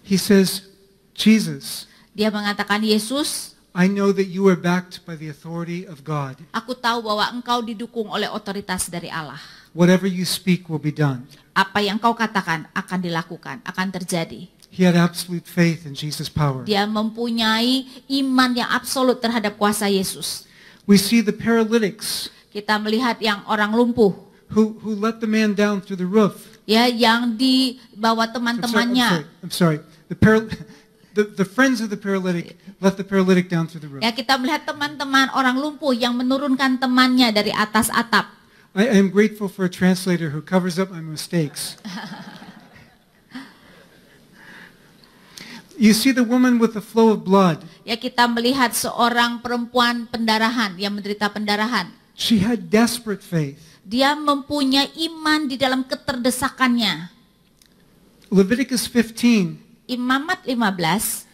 He says, Jesus, Dia mengatakan, Yesus, I know that you are backed by the authority of God. aku tahu bahwa engkau didukung oleh otoritas dari Allah. Whatever you speak will be done. Apa yang kau katakan akan dilakukan, akan terjadi. He had absolute faith in Jesus' power. Dia mempunyai iman yang absolut terhadap kuasa Yesus. We see the paralytics Kita melihat yang orang lumpuh, who let the man down through the roof. ya, yang dibawa teman-temannya. I'm sorry. The friends of the paralytic let the paralytic down through the roof. Ya, kita melihat teman-teman orang lumpuh yang menurunkan temannya dari atas atap. I am grateful for a translator who covers up my mistakes. You see the woman with the flow of blood. Ya, kita melihat seorang perempuan pendarahan yang menderita pendarahan. She had desperate faith. Dia mempunyai iman di dalam keterdesakannya. Leviticus 15 Imamat 15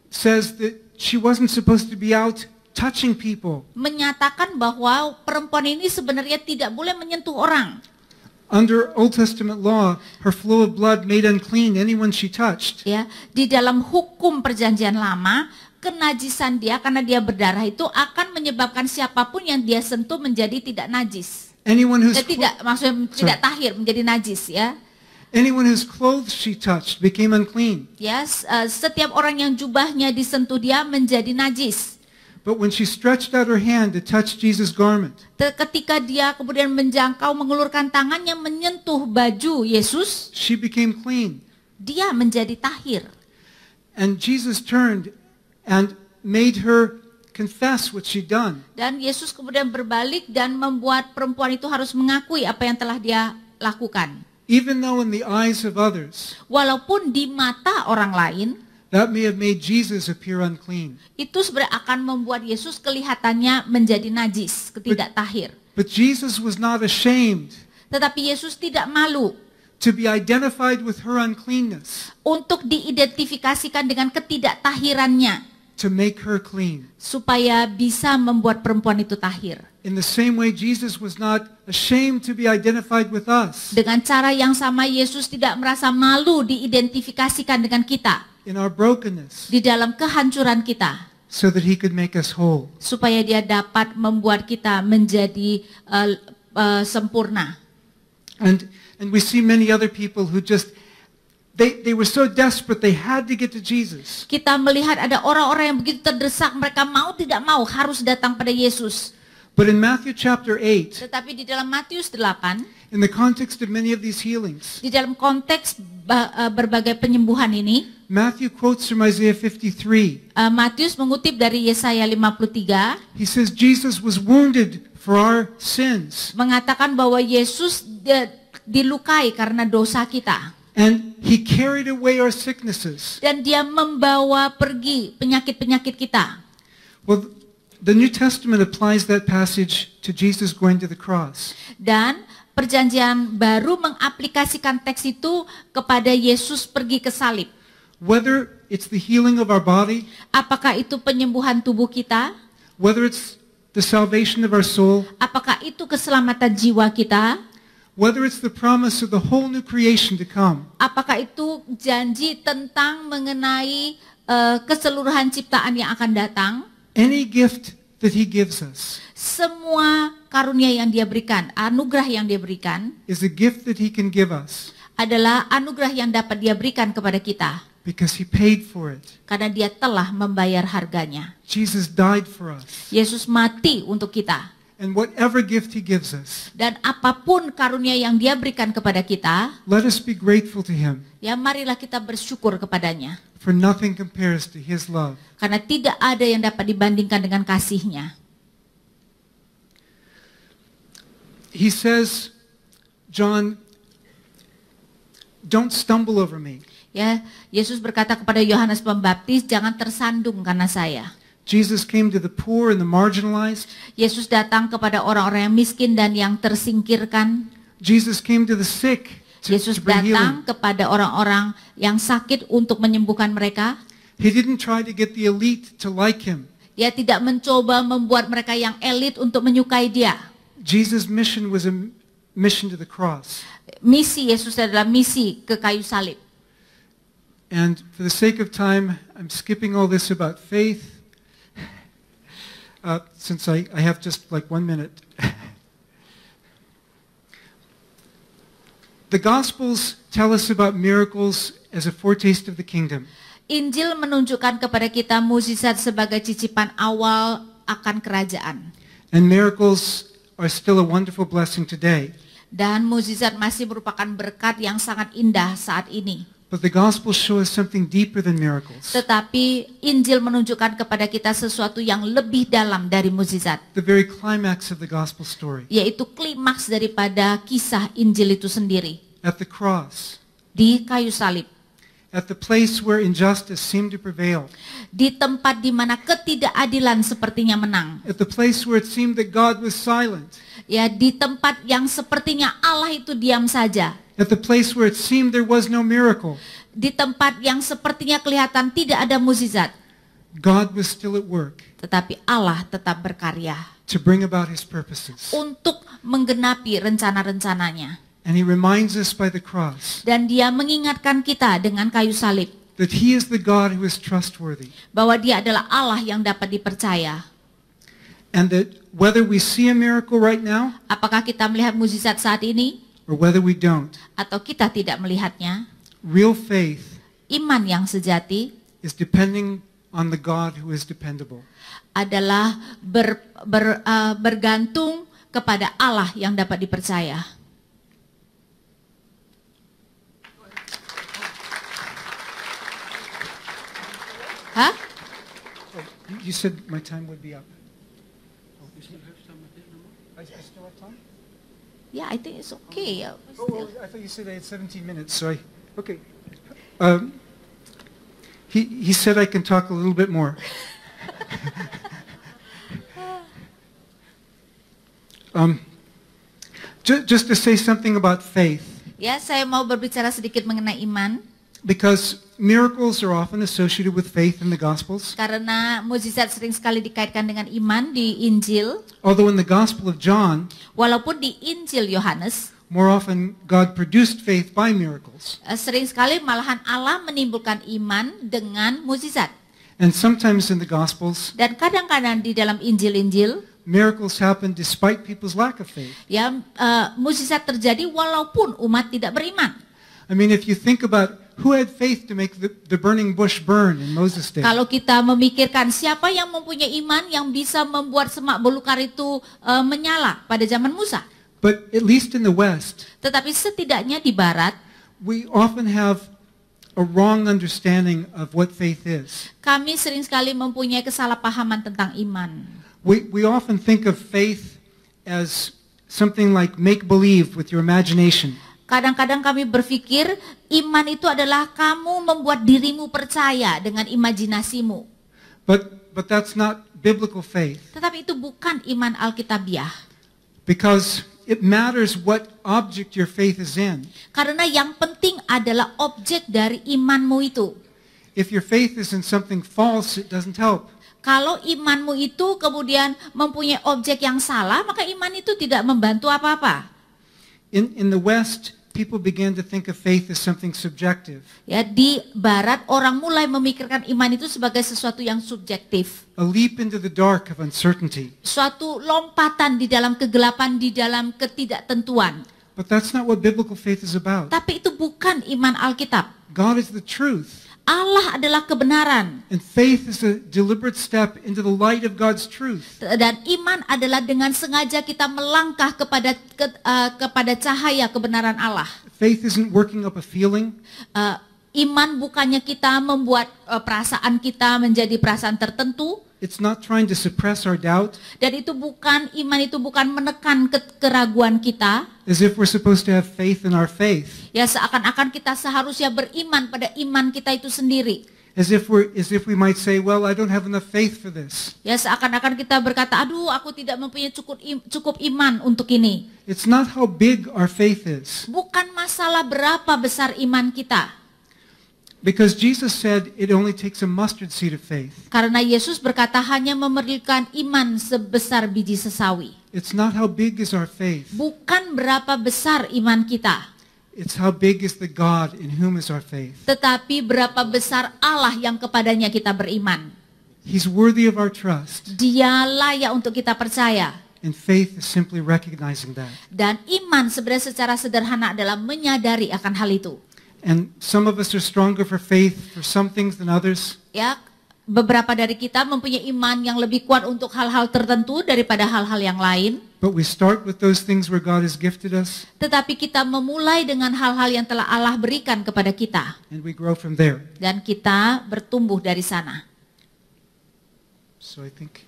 says that she wasn't supposed to be out touching people. menyatakan bahwa perempuan ini sebenarnya tidak boleh menyentuh orang. Under Old Testament law, her flow of blood made unclean anyone she touched. Ya, di dalam hukum perjanjian lama, kenajisan dia karena dia berdarah itu akan menyebabkan siapapun yang dia sentuh menjadi tidak najis. Anyone whose Maksudnya tidak tahir, menjadi najis, ya. anyone whose clothes she touched became unclean. Ya, setiap orang yang jubahnya disentuh dia menjadi najis. But when she stretched out her hand to touch Jesus' garment, Ketika dia kemudian menjangkau, mengulurkan tangannya menyentuh baju Yesus, she became clean. dia menjadi tahir. And Jesus turned and made her confess what she'd done. Dan Yesus kemudian berbalik dan membuat perempuan itu harus mengakui apa yang telah dia lakukan. Even though in the eyes of others, Walaupun di mata orang lain, that may have made Jesus appear unclean. itu sebenarnya akan membuat Yesus kelihatannya menjadi najis, ketidak tahir. But Jesus was not ashamed Tetapi Yesus tidak malu to be identified with her uncleanness, untuk diidentifikasikan dengan ketidaktahirannya, to make her clean. supaya bisa membuat perempuan itu tahir. In the same way, Jesus was not ashamed to be identified with us Dengan cara yang sama, Yesus tidak merasa malu diidentifikasikan dengan kita in our brokenness, di dalam kehancuran kita, so that he could make us whole. supaya dia dapat membuat kita menjadi sempurna. And we see many other people who just, they were so desperate they had to get to Jesus. Kita melihat ada orang-orang yang begitu terdesak, mereka mau tidak mau harus datang pada Yesus. But in Matthew chapter 8, Tetapi di dalam Matius 8, in the context of many of these healings, di dalam konteks berbagai penyembuhan ini, Matthew quotes from Isaiah 53. Matius mengutip dari Yesaya 53, He says Jesus was wounded for our sins, mengatakan bahwa Yesus dilukai karena dosa kita. and he carried away our sicknesses. Dan dia membawa pergi penyakit-penyakit kita. Well, the New Testament applies that passage to Jesus going to the cross. Dan Perjanjian Baru mengaplikasikan teks itu kepada Yesus pergi ke salib. Whether it's the healing of our body, Apakah itu penyembuhan tubuh kita? whether it's the salvation of our soul, Apakah itu keselamatan jiwa kita? whether it's the promise of the whole new creation to come, Apakah itu janji tentang mengenai keseluruhan ciptaan yang akan datang? any gift that he gives us Semua karunia yang dia berikan, anugerah yang dia berikan, is a gift that he can give us adalah anugerah yang dapat dia berikan kepada kita. because he paid for it. Karena dia telah membayar harganya. Jesus died for us. Yesus mati untuk kita. And whatever gift he gives us, Dan apapun karunia yang dia berikan kepada kita, let us be grateful to him, ya marilah kita bersyukur kepadanya. for nothing compares to his love. Karena tidak ada yang dapat dibandingkan dengan kasihnya. He says, John, don't stumble over me. Ya, Yesus berkata kepada Yohanes Pembaptis, jangan tersandung karena saya. Jesus came to the poor and the marginalized. Yesus datang kepada orang-orang yang miskin dan yang tersingkirkan. Jesus came to the sick to Yesus bring datang healing. kepada orang-orang yang sakit untuk menyembuhkan mereka. He didn't try to get the elite to like him. Dia tidak mencoba membuat mereka yang elit untuk menyukai dia. Jesus' mission was a mission to the cross. Misi Yesus adalah misi ke kayu salib. And for the sake of time, I'm skipping all this about faith, since I have just like 1 minute. The Gospels tell us about miracles as a foretaste of the kingdom. Injil menunjukkan kepada kita mukjizat sebagai cicipan awal akan kerajaan. And miracles are still a wonderful blessing today. Dan mukjizat masih merupakan berkat yang sangat indah saat ini. But the Gospels show us something deeper than miracles. Tetapi Injil menunjukkan kepada kita sesuatu yang lebih dalam dari mukjizat, The very climax of the Gospel story. yaitu klimaks daripada kisah Injil itu sendiri. At the cross. Di kayu salib. At the place where injustice seemed to prevail. Di tempat di mana ketidakadilan sepertinya menang. At the place where it seemed that God was silent. Ya, di tempat yang sepertinya Allah itu diam saja. At the place where it seemed there was no miracle. Di tempat yang sepertinya kelihatan tidak ada mukjizat. God was still at work Tetapi Allah tetap berkarya to bring about his purposes. untuk menggenapi rencana-rencananya. And he reminds us by the cross Dan dia mengingatkan kita dengan kayu salib that he is the God who is trustworthy. bahwa dia adalah Allah yang dapat dipercaya. And that whether we see a miracle right now Apakah kita melihat mukjizat saat ini or whether we don't, atau kita tidak melihatnya, real faith iman yang sejati is depending on the God who is dependable. adalah bergantung kepada Allah yang dapat dipercaya. Hah? You said my time would be up. I still have time? Yeah, I think it's okay. I thought you said I had 17 minutes, so okay. He said I can talk a little bit more. Just to say something about faith, Ya, saya mau berbicara sedikit mengenai iman. because miracles are often associated with faith in the Gospels. Karena mukjizat sering sekali dikaitkan dengan iman di Injil. Although in the Gospel of John, Walaupun di Injil Yohanes, more often God produced faith by miracles. sering sekali malahan Allah menimbulkan iman dengan mukjizat. And sometimes in the Gospels, Dan kadang-kadang di dalam Injil-Injil, miracles happen despite people's lack of faith. ya mukjizat terjadi walaupun umat tidak beriman. I mean, if you think about who had faith to make the burning bush burn in Moses' day. Kalau kita memikirkan siapa yang mempunyai iman yang bisa membuat semak belukar itu menyala pada zaman Musa. But at least in the West, Tetapi setidaknya di Barat, we often have a wrong understanding of what faith is. kami sering sekali mempunyai kesalahpahaman tentang iman. We often think of faith as something like make-believe with your imagination. Kadang-kadang kami berpikir iman itu adalah kamu membuat dirimu percaya dengan imajinasimu. But that's not biblical faith, Tetapi itu bukan iman Alkitabiah. because it matters what object your faith is in. Karena yang penting adalah objek dari imanmu itu. If your faith is in something false, it doesn't help. Kalau imanmu itu kemudian mempunyai objek yang salah, maka iman itu tidak membantu apa-apa. In the West, people began to think of faith as something subjective, Ya, di Barat orang mulai memikirkan iman itu sebagai sesuatu yang subjektif. a leap into the dark of uncertainty. Suatu lompatan di dalam kegelapan, di dalam ketidaktentuan. But that's not what biblical faith is about. Tapi itu bukan iman Alkitab. God is the truth, Allah adalah kebenaran. and faith is a deliberate step into the light of God's truth. Dan iman adalah dengan sengaja kita melangkah kepada cahaya kebenaran Allah. Faith isn't working up a feeling. Iman bukannya kita membuat perasaan kita menjadi perasaan tertentu. It's not trying to suppress our doubt, Dan itu bukan, iman itu bukan menekan keraguan kita. as if we're supposed to have faith in our faith, Ya, seakan-akan kita seharusnya beriman pada iman kita itu sendiri. as if we might say, well, I don't have enough faith for this. Ya, seakan-akan kita berkata, aduh, aku tidak mempunyai cukup iman untuk ini. It's not how big our faith is, Bukan masalah berapa besar iman kita. because Jesus said it only takes a mustard seed of faith. Karena Yesus berkata hanya memerlukan iman sebesar biji sesawi. It's not how big is our faith. Bukan berapa besar iman kita. It's how big is the God in whom is our faith. Tetapi berapa besar Allah yang kepadanya kita beriman. He's worthy of our trust, Dia layak untuk kita percaya. and faith is simply recognizing that. Dan iman sebenarnya secara sederhana adalah menyadari akan hal itu. And some of us are stronger for faith for some things than others. Ya, beberapa dari kita mempunyai iman yang lebih kuat untuk hal-hal tertentu daripada hal-hal yang lain. But we start with those things where God has gifted us, Tetapi kita memulai dengan hal-hal yang telah Allah berikan kepada kita. and we grow from there. Dan kita bertumbuh dari sana. So I think,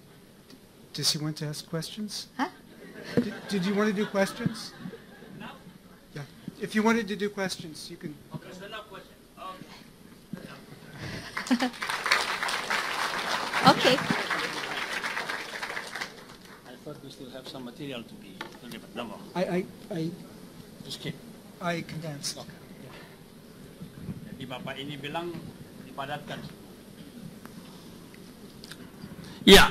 does he want to ask questions? Hah? Did you want to do questions? Yeah. If you wanted to do questions, you can. Oke. I thought we still have some material to be delivered. No more. I Just keep. condensed. Jadi Bapak ini bilang dipadatkan. Ya.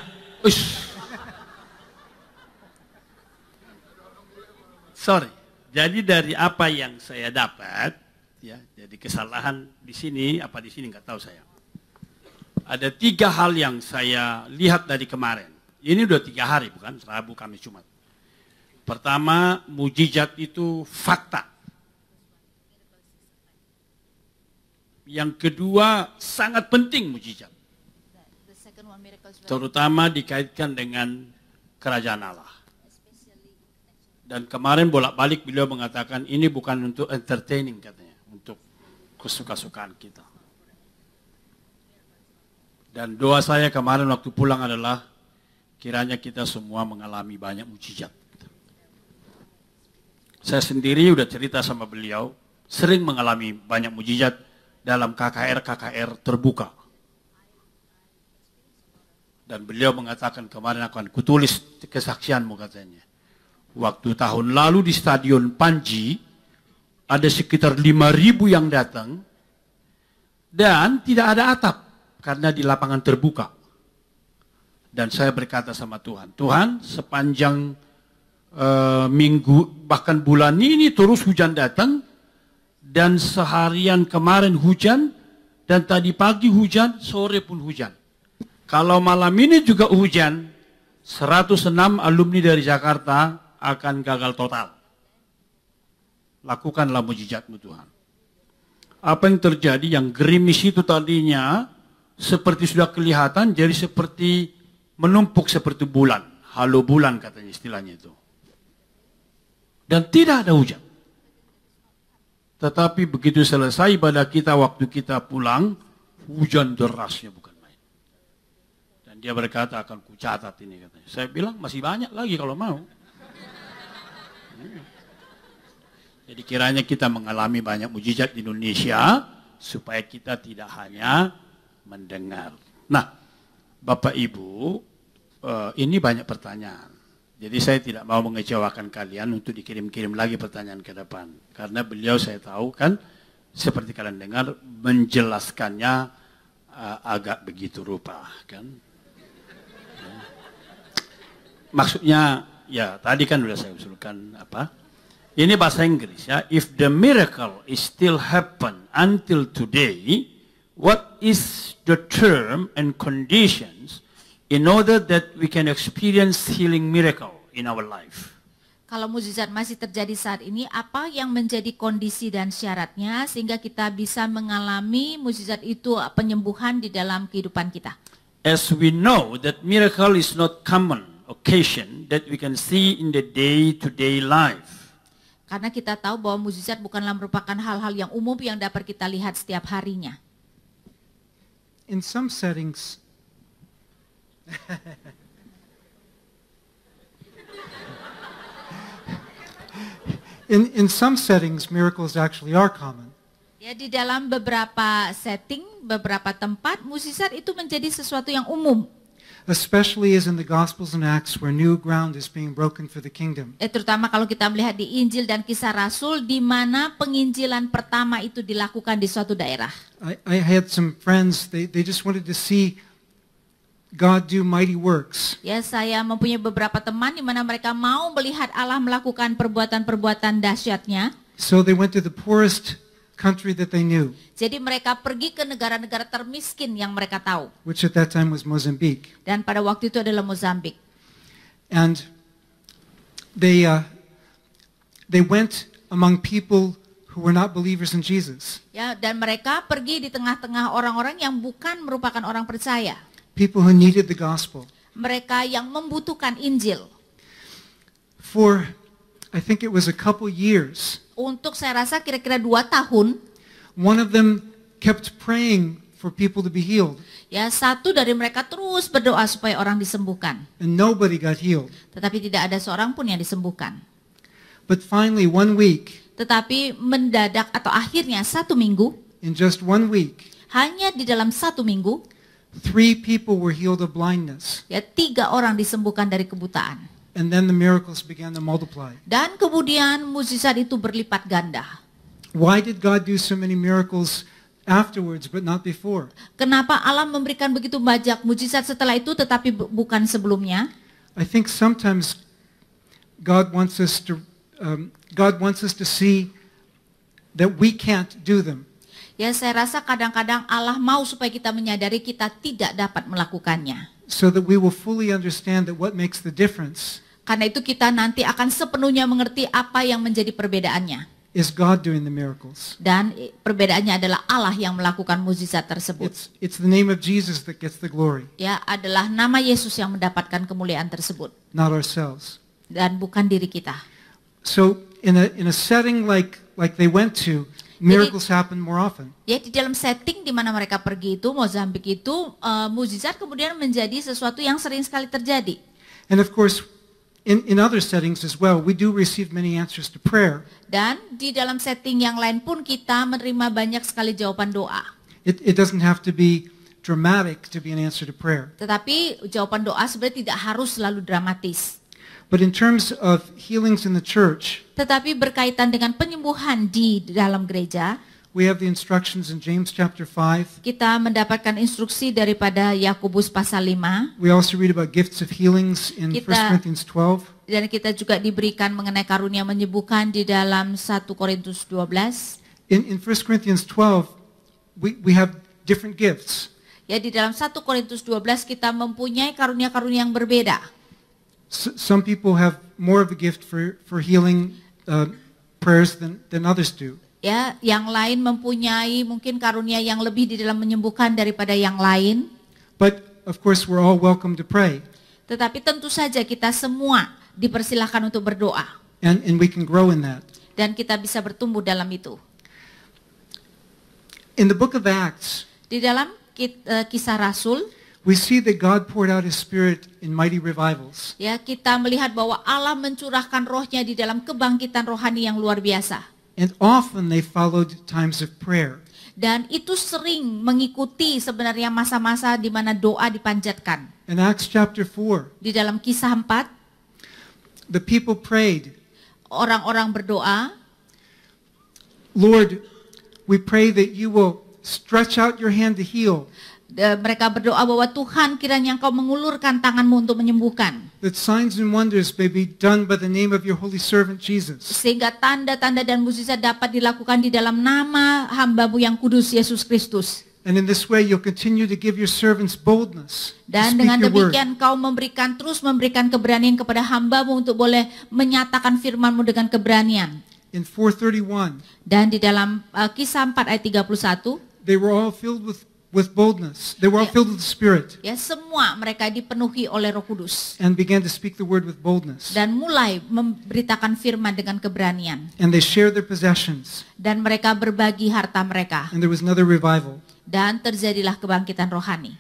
Sorry. Jadi dari apa yang saya dapat, ya, jadi kesalahan di sini, apa di sini nggak tahu saya. Ada 3 hal yang saya lihat dari kemarin. Ini udah 3 hari, bukan? Rabu, Kamis, Jumat. Pertama, mujizat itu fakta. Yang kedua, sangat penting mujizat. Terutama dikaitkan dengan kerajaan Allah. Dan kemarin bolak-balik beliau mengatakan ini bukan untuk entertaining katanya, untuk kesuka-sukaan kita. Dan doa saya kemarin waktu pulang adalah kiranya kita semua mengalami banyak mujizat. Saya sendiri udah cerita sama beliau, sering mengalami banyak mujizat dalam KKR terbuka. Dan beliau mengatakan kemarin akan kutulis kesaksianmu katanya. Waktu tahun lalu di Stadion Panji, ada sekitar 5.000 yang datang, dan tidak ada atap, karena di lapangan terbuka. Dan saya berkata sama Tuhan, Tuhan sepanjang minggu, bahkan bulan ini terus hujan datang, dan seharian kemarin hujan, dan tadi pagi hujan, sore pun hujan. Kalau malam ini juga hujan, 106 alumni dari Jakarta akan gagal total. Lakukanlah mujizatmu Tuhan. apa yang terjadi, yang gerimis itu tadinya seperti sudah kelihatan, jadi seperti menumpuk seperti bulan. Halo bulan katanya istilahnya itu. Dan tidak ada hujan. Tetapi begitu selesai ibadah kita, waktu kita pulang, hujan derasnya bukan main. Dan dia berkata, akan kucatat ini katanya. Saya bilang, masih banyak lagi kalau mau. Jadi kiranya kita mengalami banyak mujizat di Indonesia, supaya kita tidak hanya mendengar. Nah, Bapak Ibu, ini banyak pertanyaan. Jadi saya tidak mau mengecewakan kalian untuk dikirim-kirim lagi pertanyaan ke depan. Karena beliau saya tahu kan, seperti kalian dengar, menjelaskannya agak begitu rupa. Kan? Ya. Maksudnya, ya tadi kan sudah saya usulkan apa? Ini bahasa Inggris ya. If the miracle is still happen until today, what is the term and conditions in order that we can experience healing miracle in our life? Kalau mukjizat masih terjadi saat ini, apa yang menjadi kondisi dan syaratnya sehingga kita bisa mengalami mukjizat itu, penyembuhan di dalam kehidupan kita? As we know that miracle is not common occasion that we can see in the day-to-day life. Karena kita tahu bahwa mukjizat bukanlah merupakan hal-hal yang umum yang dapat kita lihat setiap harinya. In some settings, in some settings, miracles actually are common. Ya, di dalam beberapa setting, beberapa tempat, mukjizat itu menjadi sesuatu yang umum. Especially as in the Gospels and Acts where new ground is being broken for the kingdom. Terutama kalau kita melihat di Injil dan Kisah Rasul di mana penginjilan pertama itu dilakukan di suatu daerah. I had some friends, they just wanted to see God do mighty works. Ya, saya mempunyai beberapa teman di mana mereka mau melihat Allah melakukan perbuatan-perbuatan dahsyatnya. So they went to the poorest country that they knew, Jadi mereka pergi ke negara-negara termiskin yang mereka tahu. which at that time was Mozambique. Dan pada waktu itu adalah Mozambik. And they went among people who were not believers in Jesus. Ya, dan mereka pergi di tengah-tengah orang-orang yang bukan merupakan orang percaya. People who needed the gospel. Mereka yang membutuhkan Injil. For, I think it was a couple years, Untuk saya rasa kira-kira 2 tahun, one of them kept praying for people to be healed, ya satu dari mereka terus berdoa supaya orang disembuhkan. and nobody got healed. Tetapi tidak ada seorang pun yang disembuhkan. But finally, 1 week, Tetapi mendadak atau akhirnya 1 minggu, in just 1 week, hanya di dalam 1 minggu, 3 people were healed of blindness. ya 3 orang disembuhkan dari kebutaan. And then the miracles began to multiply. Dan kemudian mukjizat itu berlipat ganda. Why did God do so many miracles afterwards but not before? Kenapa Allah memberikan begitu banyak mukjizat setelah itu tetapi bukan sebelumnya? I think sometimes God wants us to see that we can't do them. Ya, saya rasa kadang-kadang Allah mau supaya kita menyadari kita tidak dapat melakukannya. So that we will fully understand that what makes the difference Karena itu kita nanti akan sepenuhnya mengerti apa yang menjadi perbedaannya. is God doing the miracles. Dan perbedaannya adalah Allah yang melakukan mukjizat tersebut. It's the name of Jesus that gets the glory, Ya, adalah nama Yesus yang mendapatkan kemuliaan tersebut not ourselves. dan bukan diri kita. So in a setting like they went to, miracles happen more often. Ya, di dalam setting di mana mereka pergi itu, Mozambik itu, mukjizat kemudian menjadi sesuatu yang sering sekali terjadi. And of course, in other settings as well, we do receive many answers to prayer. Dan di dalam setting yang lain pun kita menerima banyak sekali jawaban doa. It doesn't have to be dramatic to be an answer to prayer. Tetapi jawaban doa sebenarnya tidak harus selalu dramatis. But in terms of healings in the church, Tetapi berkaitan dengan penyembuhan di dalam gereja, we have the instructions in James chapter 5. kita mendapatkan instruksi daripada Yakobus pasal 5. We also read about gifts of healings in 1 Corinthians 12. Dan kita juga diberikan mengenai karunia menyembuhkan di dalam 1 Korintus 12. In 1 Corinthians 12, we have different gifts. Ya, di dalam 1 Korintus 12 kita mempunyai karunia-karunia yang berbeda. Some people have more of a gift for healing prayers than others do. Ya, yang lain mempunyai mungkin karunia yang lebih di dalam menyembuhkan daripada yang lain. But of course, we're all welcome to pray, Tetapi tentu saja kita semua dipersilahkan untuk berdoa. and we can grow in that. Dan kita bisa bertumbuh dalam itu. In the book of Acts, Di dalam kisah Rasul, we see that God poured out His Spirit in mighty revivals. ya, kita melihat bahwa Allah mencurahkan rohnya di dalam kebangkitan rohani yang luar biasa. And often they followed times of prayer. Dan itu sering mengikuti sebenarnya masa-masa di mana doa dipanjatkan. In Acts chapter 4, Di dalam kisah 4, the people prayed, orang-orang berdoa, Lord, we pray that you will stretch out your hand to heal, mereka berdoa bahwa Tuhan kiranya Engkau mengulurkan tanganmu untuk menyembuhkan. that signs and wonders may be done by the name of your holy servant Jesus. Sehingga tanda-tanda dan mukjizat dapat dilakukan di dalam nama hamba-Mu yang kudus Yesus Kristus. And in this way you'll continue to give your servants boldness to Dan speak dengan your word. demikian Kau terus memberikan keberanian kepada hamba-Mu untuk boleh menyatakan firman-Mu dengan keberanian. In 4:31, Dan di dalam kisah 4 ayat 31, they were all filled with boldness. They were all Yeah. filled with the Spirit ya, semua mereka dipenuhi oleh Roh Kudus and began to speak the word with boldness. dan mulai memberitakan firman dengan keberanian. And they shared their possessions. Dan mereka berbagi harta mereka. And there was another revival. Dan terjadilah kebangkitan rohani.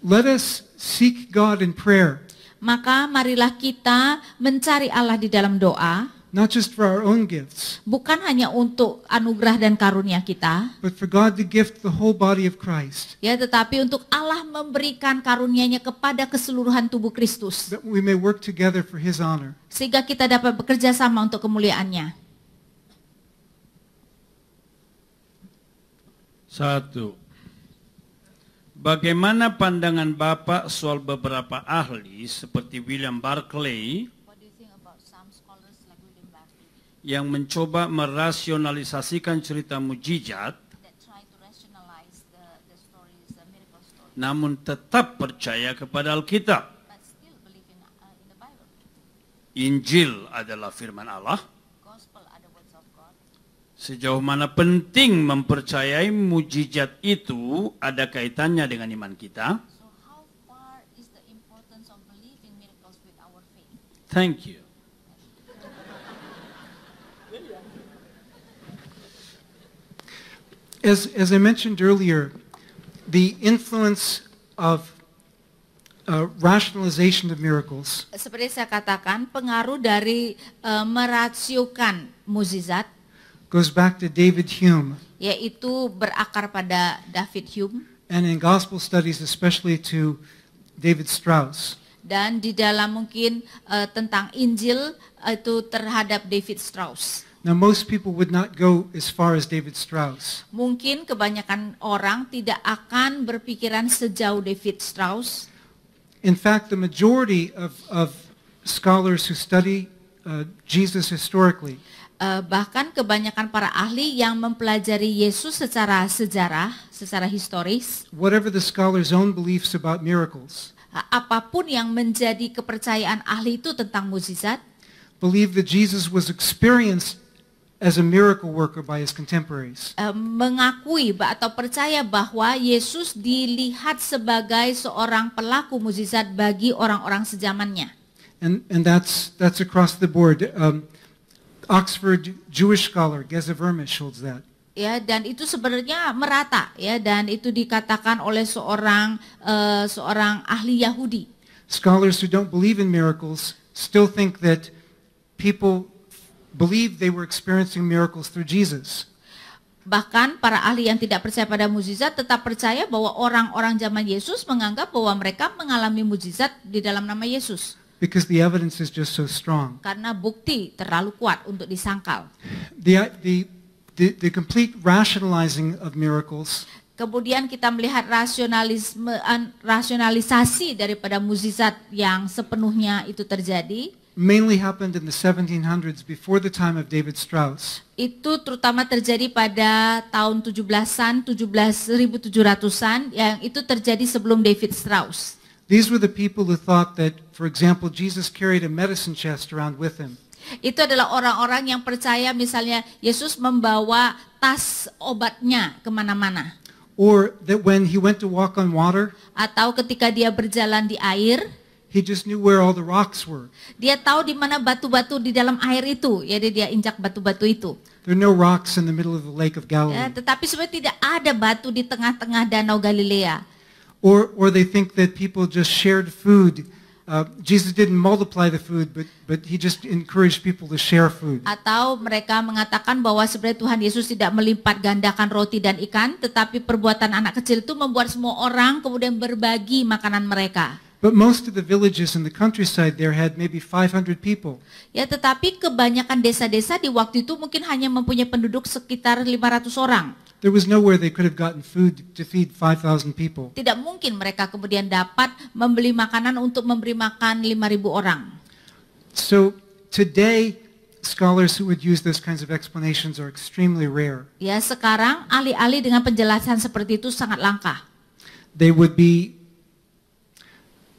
Let us seek God in prayer, Maka marilah kita mencari Allah di dalam doa, not just for our own gifts, bukan hanya untuk anugerah dan karunia kita, but for God to gift the whole body of Christ, ya, tetapi untuk Allah memberikan karunia-Nya kepada keseluruhan tubuh Kristus, that we may work together for His honor. sehingga kita dapat bekerja sama untuk kemuliaan-Nya. 1. Bagaimana pandangan Bapak soal beberapa ahli seperti William Barclay yang mencoba merasionalisasikan cerita mujizat namun tetap percaya kepada Alkitab? Injil adalah firman Allah. Sejauh mana penting mempercayai mujizat itu ada kaitannya dengan iman kita? Thank you. As I mentioned earlier, the influence of rationalization of miracles Seperti saya katakan, pengaruh dari merasiokan mukjizat, goes back to David Hume, yaitu berakar pada David Hume, and in gospel studies especially to David Strauss. dan di dalam mungkin tentang Injil itu terhadap David Strauss. Now most people would not go as far as David Strauss, Mungkin kebanyakan orang tidak akan berpikiran sejauh David Strauss. in fact the majority of scholars who study Jesus historically Bahkan kebanyakan para ahli yang mempelajari Yesus secara sejarah, secara historis, whatever the scholar's own beliefs about miracles, apapun yang menjadi kepercayaan ahli itu tentang mukjizat, believe that Jesus was experienced as a miracle worker by his contemporaries. mengakui atau percaya bahwa Yesus dilihat sebagai seorang pelaku mukjizat bagi orang-orang sezamannya. And that's across the board. Oxford Jewish scholar Geza Vermish holds that. Ya, dan itu sebenarnya merata, ya, dan itu dikatakan oleh seorang ahli Yahudi. Scholars who don't believe in miracles still think that people believe they were experiencing miracles through Jesus. Bahkan para ahli yang tidak percaya pada mukjizat tetap percaya bahwa orang-orang zaman Yesus menganggap bahwa mereka mengalami mukjizat di dalam nama Yesus. Because the evidence is just so strong. Karena bukti terlalu kuat untuk disangkal. The complete rationalizing of miracles Kemudian kita melihat rasionalisasi daripada mukjizat yang sepenuhnya itu terjadi. mainly happened in the 1700s before the time of David Strauss. Itu terutama terjadi pada tahun 1700-an yang itu terjadi sebelum David Strauss. These were the people who thought that, for example, Jesus carried a medicine chest around with him. Itu adalah orang-orang yang percaya misalnya Yesus membawa tas obatnya kemana-mana. Or that when he went to walk on water, Atau ketika dia berjalan di air, he just knew where all the rocks were. dia tahu di mana batu-batu di dalam air itu. Jadi dia injak batu-batu itu. There are no rocks in the middle of the Lake of Ya, Galilee. tetapi sebenarnya tidak ada batu di tengah-tengah danau Galilea. Or they think that people just shared food. Jesus didn't multiply the food, but he just encouraged people to share food. Atau mereka mengatakan bahwa sebenarnya Tuhan Yesus tidak melipat gandakan roti dan ikan, tetapi perbuatan anak kecil itu membuat semua orang kemudian berbagi makanan mereka. But most of the villages in the countryside there had maybe 500 people. Ya, tetapi kebanyakan desa-desa di waktu itu mungkin hanya mempunyai penduduk sekitar 500 orang. There was nowhere they could have gotten food to feed 5,000 people. Tidak mungkin mereka kemudian dapat membeli makanan untuk memberi makan 5.000 orang. So today, scholars who would use those kinds of explanations are extremely rare. Ya, sekarang ahli-ahli dengan penjelasan seperti itu sangat langka. They would be,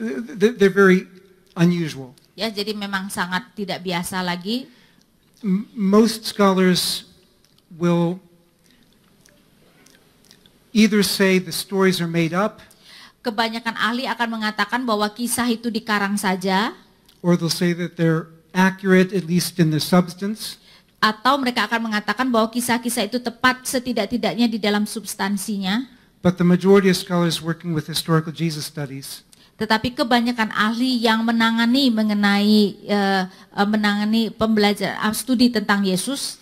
they're very unusual. Ya, jadi memang sangat tidak biasa lagi. Most scholars will either say the stories are made up, Kebanyakan ahli akan mengatakan bahwa kisah itu dikarang saja, or they'll say that they're accurate, at least in the substance. atau mereka akan mengatakan bahwa kisah-kisah itu tepat setidak-tidaknya di dalam substansinya. But the majority of scholars working with historical Jesus studies Tetapi kebanyakan ahli yang menangani pembelajaran studi tentang Yesus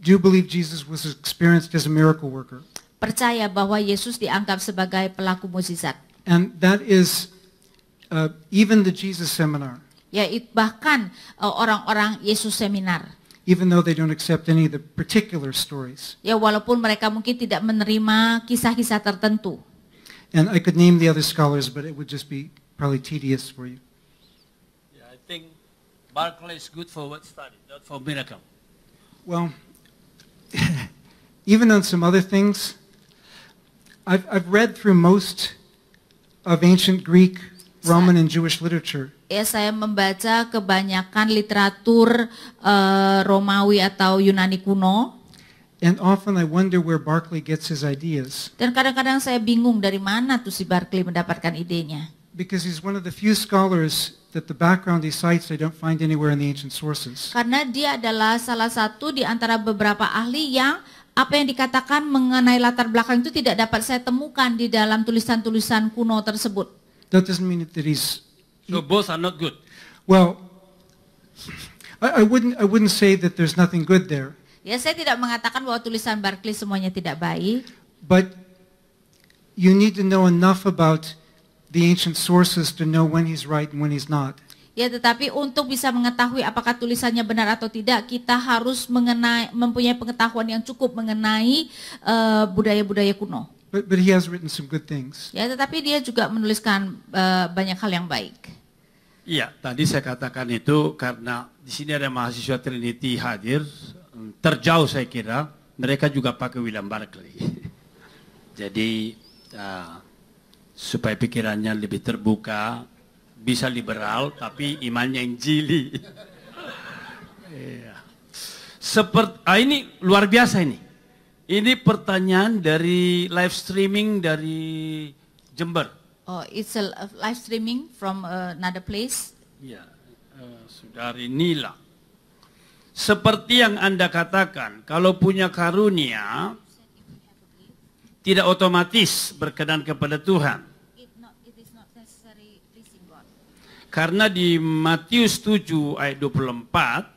do believe Jesus was experienced as a miracle worker. percaya bahwa Yesus dianggap sebagai pelaku mukjizat. And that is even the Jesus seminar, Ya, bahkan orang-orang Yesus seminar. even though they don't accept any of the particular stories. Ya, walaupun mereka mungkin tidak menerima kisah-kisah tertentu. And I could name the other scholars, but it would just be probably tedious for you. Yeah, I think Barclay is good for word study, not for miracle. Well, even on some other things, I've read through most of ancient Greek, Roman, and Jewish literature. Ya, saya membaca kebanyakan literatur Romawi atau Yunani kuno. And often I wonder where Barclay gets his ideas, Dan kadang-kadang saya bingung dari mana tuh si Barclay mendapatkan idenya. because he's one of the few scholars that the background he cites I don't find anywhere in the ancient sources. Karena dia adalah salah satu di antara beberapa ahli yang apa yang dikatakan mengenai latar belakang itu tidak dapat saya temukan di dalam tulisan-tulisan kuno tersebut. That doesn't mean that he's So both are not good. well. I wouldn't say that there's nothing good there, Ya, saya tidak mengatakan bahwa tulisan Barclay semuanya tidak baik. but you need to know enough about the ancient sources to know when he's right and when he's not. Ya, tetapi untuk bisa mengetahui apakah tulisannya benar atau tidak, kita harus mempunyai pengetahuan yang cukup mengenai budaya-budaya kuno. But he has written some good things. Ya, tetapi dia juga menuliskan banyak hal yang baik. Iya, tadi saya katakan itu karena di sini ada mahasiswa Trinity hadir, terjauh saya kira, mereka juga pakai William Barclay. Jadi supaya pikirannya lebih terbuka, bisa liberal tapi imannya Injili. Iya. Ini luar biasa ini. Ini pertanyaan dari live streaming dari Jember. Oh, it's a live streaming from another place. Ya, Saudari Nila. Seperti yang Anda katakan, kalau punya karunia, tidak otomatis berkenan kepada Tuhan. Karena di Matius 7 ayat 24,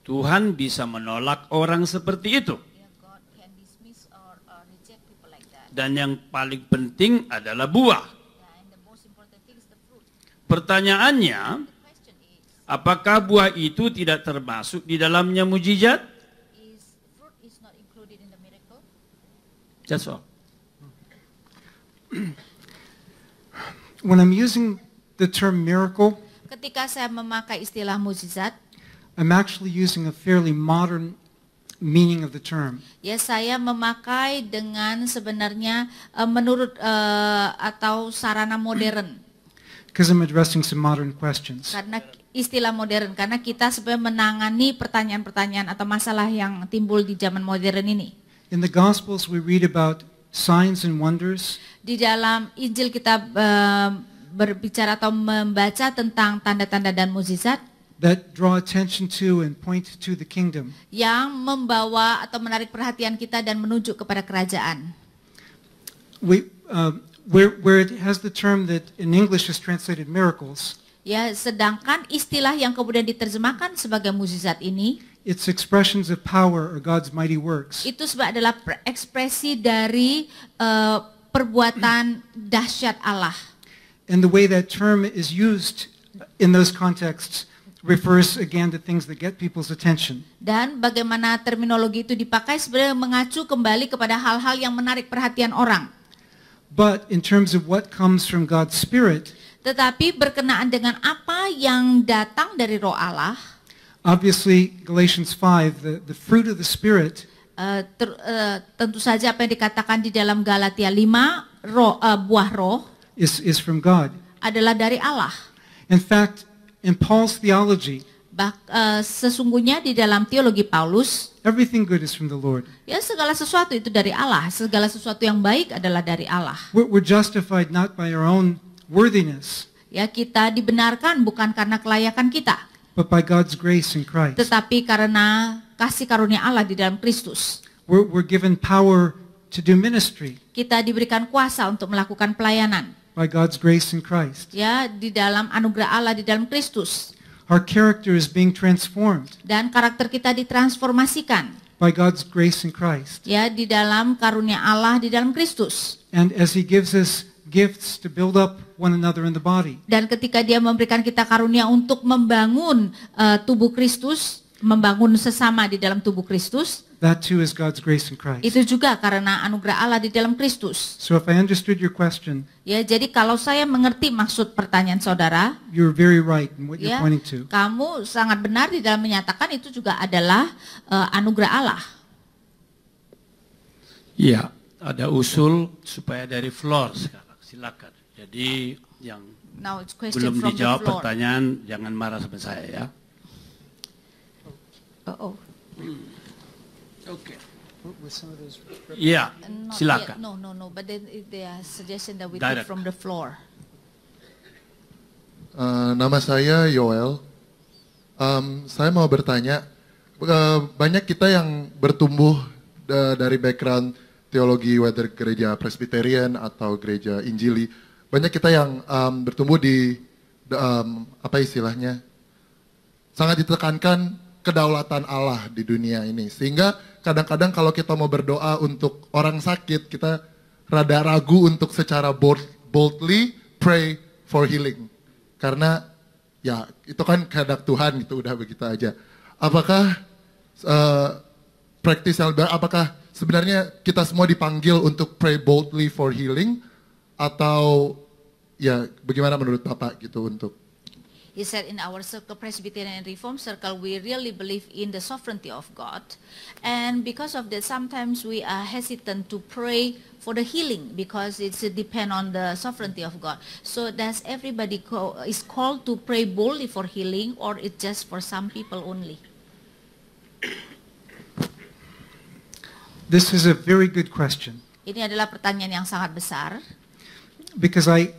Tuhan bisa menolak orang seperti itu. Dan yang paling penting adalah buah. Pertanyaannya, apakah buah itu tidak termasuk di dalamnya mujizat? That's all. When I'm using the term miracle, Ketika saya memakai istilah mukjizat, I'm actually using a fairly modern meaning of the term. ya saya memakai dengan sebenarnya menurut atau sarana modern. because I'm addressing some modern questions. Karena istilah modern, karena kita sebenarnya menangani pertanyaan-pertanyaan atau masalah yang timbul di zaman modern ini. In the Gospels, we read about signs and wonders. Di dalam Injil kita berbicara atau membaca tentang tanda-tanda dan mukjizat That draw attention to and point to the kingdom. yang membawa atau menarik perhatian kita dan menunjuk kepada kerajaan. Where it has the term that in English is translated miracles, Ya, sedangkan istilah yang kemudian diterjemahkan sebagai mukjizat ini it's expressions of power or God's mighty works. itu adalah ekspresi dari perbuatan dahsyat Allah. And the way that term is used in those contexts refers again to things that get people's attention. Dan bagaimana terminologi itu dipakai sebenarnya mengacu kembali kepada hal-hal yang menarik perhatian orang. But in terms of what comes from God's Spirit, Tetapi berkenaan dengan apa yang datang dari Roh Allah, obviously Galatians 5, the fruit of the Spirit tentu saja apa yang dikatakan di dalam Galatia 5, buah roh is from God. adalah dari Allah. In fact, in Paul's theology, Sesungguhnya di dalam teologi Paulus, everything good is from the Lord. ya segala sesuatu itu dari Allah, segala sesuatu yang baik adalah dari Allah. We're justified not by our own worthiness, Ya, kita dibenarkan bukan karena kelayakan kita, but by God's grace in Christ. tetapi karena kasih karunia Allah di dalam Kristus. We're given power to do ministry Kita diberikan kuasa untuk melakukan pelayanan. by God's grace in Christ. Ya, di dalam anugerah Allah di dalam Kristus. Our character is being transformed Dan karakter kita ditransformasikan. by God's grace in Christ. Ya, di dalam karunia Allah di dalam Kristus. And as He gives us gifts to build up one another in the body, Dan ketika Dia memberikan kita karunia untuk membangun tubuh Kristus, membangun sesama di dalam tubuh Kristus, that too is God's grace in Christ. itu juga karena anugerah Allah di dalam Kristus. So if I understood your question, Ya, jadi kalau saya mengerti maksud pertanyaan saudara, you're very right in what you're ya, pointing to. kamu sangat benar di dalam menyatakan itu juga adalah anugerah Allah. Iya, ada usul supaya dari floor sekarang. Silakan. Jadi yang Now it's question belum from the dijawab floor. pertanyaan jangan marah sama saya ya. Oh. Oke. Iya, Not silakan. yet. No. But then they are suggestion that we Direct. take from the floor. Nama saya Yoel. Saya mau bertanya, banyak kita yang bertumbuh dari background teologi, whether gereja Presbyterian atau gereja Injili. Banyak kita yang bertumbuh di apa istilahnya, sangat ditekankan kedaulatan Allah di dunia ini. Sehingga kadang-kadang kalau kita mau berdoa untuk orang sakit, kita rada ragu untuk secara boldly pray for healing. Karena ya itu kan kehendak Tuhan, gitu, udah begitu aja. Apakah praktis yang lebih, apakah sebenarnya kita semua dipanggil untuk pray boldly for healing, atau ya bagaimana menurut Bapak gitu untuk? He said in our circle, Presbyterian and Reform Circle, we really believe in the sovereignty of God. And because of that, sometimes we are hesitant to pray for the healing because it's depend on the sovereignty of God. So does everybody is called to pray boldly for healing, or it's just for some people only? This is a very good question, Ini adalah pertanyaan yang sangat besar. because I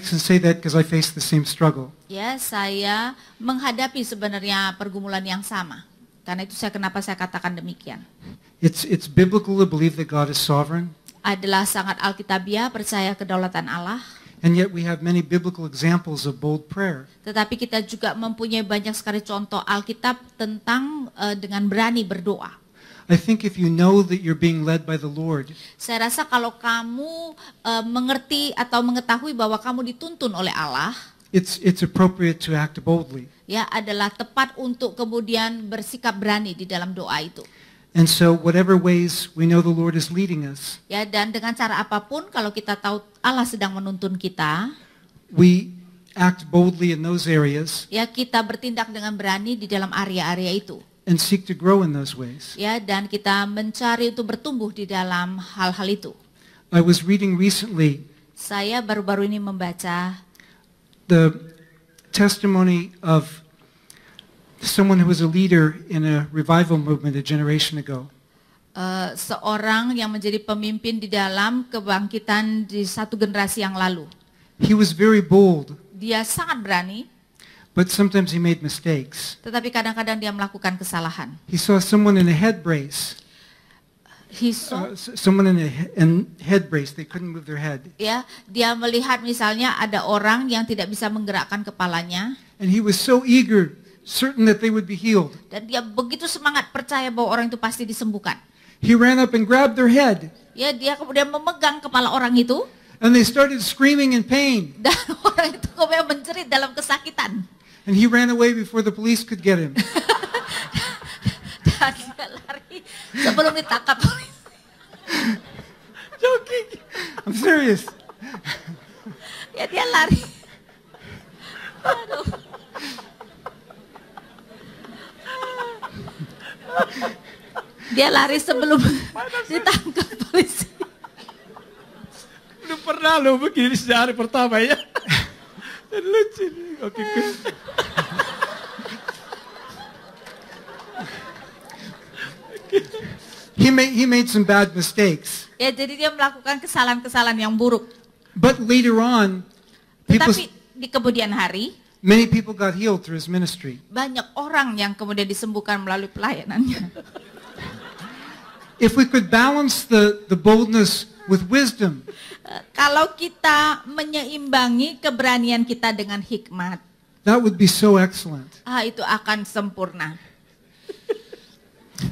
can say that because I face the same struggle. Ya, saya menghadapi sebenarnya pergumulan yang sama. Karena itu kenapa saya katakan demikian. It's biblical to believe that God is sovereign, Adalah sangat alkitabiah percaya kedaulatan Allah. and yet we have many biblical examples of bold prayer. Tetapi kita juga mempunyai banyak sekali contoh Alkitab tentang dengan berani berdoa. I think if you know that you're being led by the Lord, Saya rasa kalau kamu mengerti atau mengetahui bahwa kamu dituntun oleh Allah, it's appropriate to act boldly. ya adalah tepat untuk kemudian bersikap berani di dalam doa itu. And so whatever ways we know the Lord is leading us, Ya, dan dengan cara apapun kalau kita tahu Allah sedang menuntun kita, we act boldly in those areas ya kita bertindak dengan berani di dalam area-area itu. and seek to grow in those ways. Ya, dan kita mencari untuk bertumbuh di dalam hal-hal itu. I was reading recently Saya baru-baru ini membaca the testimony of someone who was a leader in a revival movement a generation ago. Seorang yang menjadi pemimpin di dalam kebangkitan di satu generasi yang lalu. He was very bold, Dia sangat berani, but sometimes he made mistakes. tetapi kadang-kadang dia melakukan kesalahan. He saw someone in a head brace, someone in a head brace, they couldn't move their head. Ya, dia melihat misalnya ada orang yang tidak bisa menggerakkan kepalanya, And he was so eager, certain that they would be healed. dan dia begitu semangat percaya bahwa orang itu pasti disembuhkan. He ran up and grabbed their head, Ya, dia kemudian memegang kepala orang itu, and they started screaming in pain. dan orang itu kemudian menjerit dalam kesakitan. And he ran away before the police could get him. Dan dia lari sebelum ditangkap polisi. Joking. I'm serious. Ya, dia lari. Aduh. Dia lari sebelum ditangkap polisi. Belum pernah lo begini sejak hari pertama ya. Dan lucu nih. Oke, He made some bad mistakes. Ya, jadi dia melakukan kesalahan-kesalahan yang buruk. But later on, Tetapi di kemudian hari, many people got healed through his ministry. banyak orang yang kemudian disembuhkan melalui pelayanannya. If we could balance the boldness with wisdom, Kalau kita menyeimbangi keberanian kita dengan hikmat, that would be so excellent. itu akan sempurna.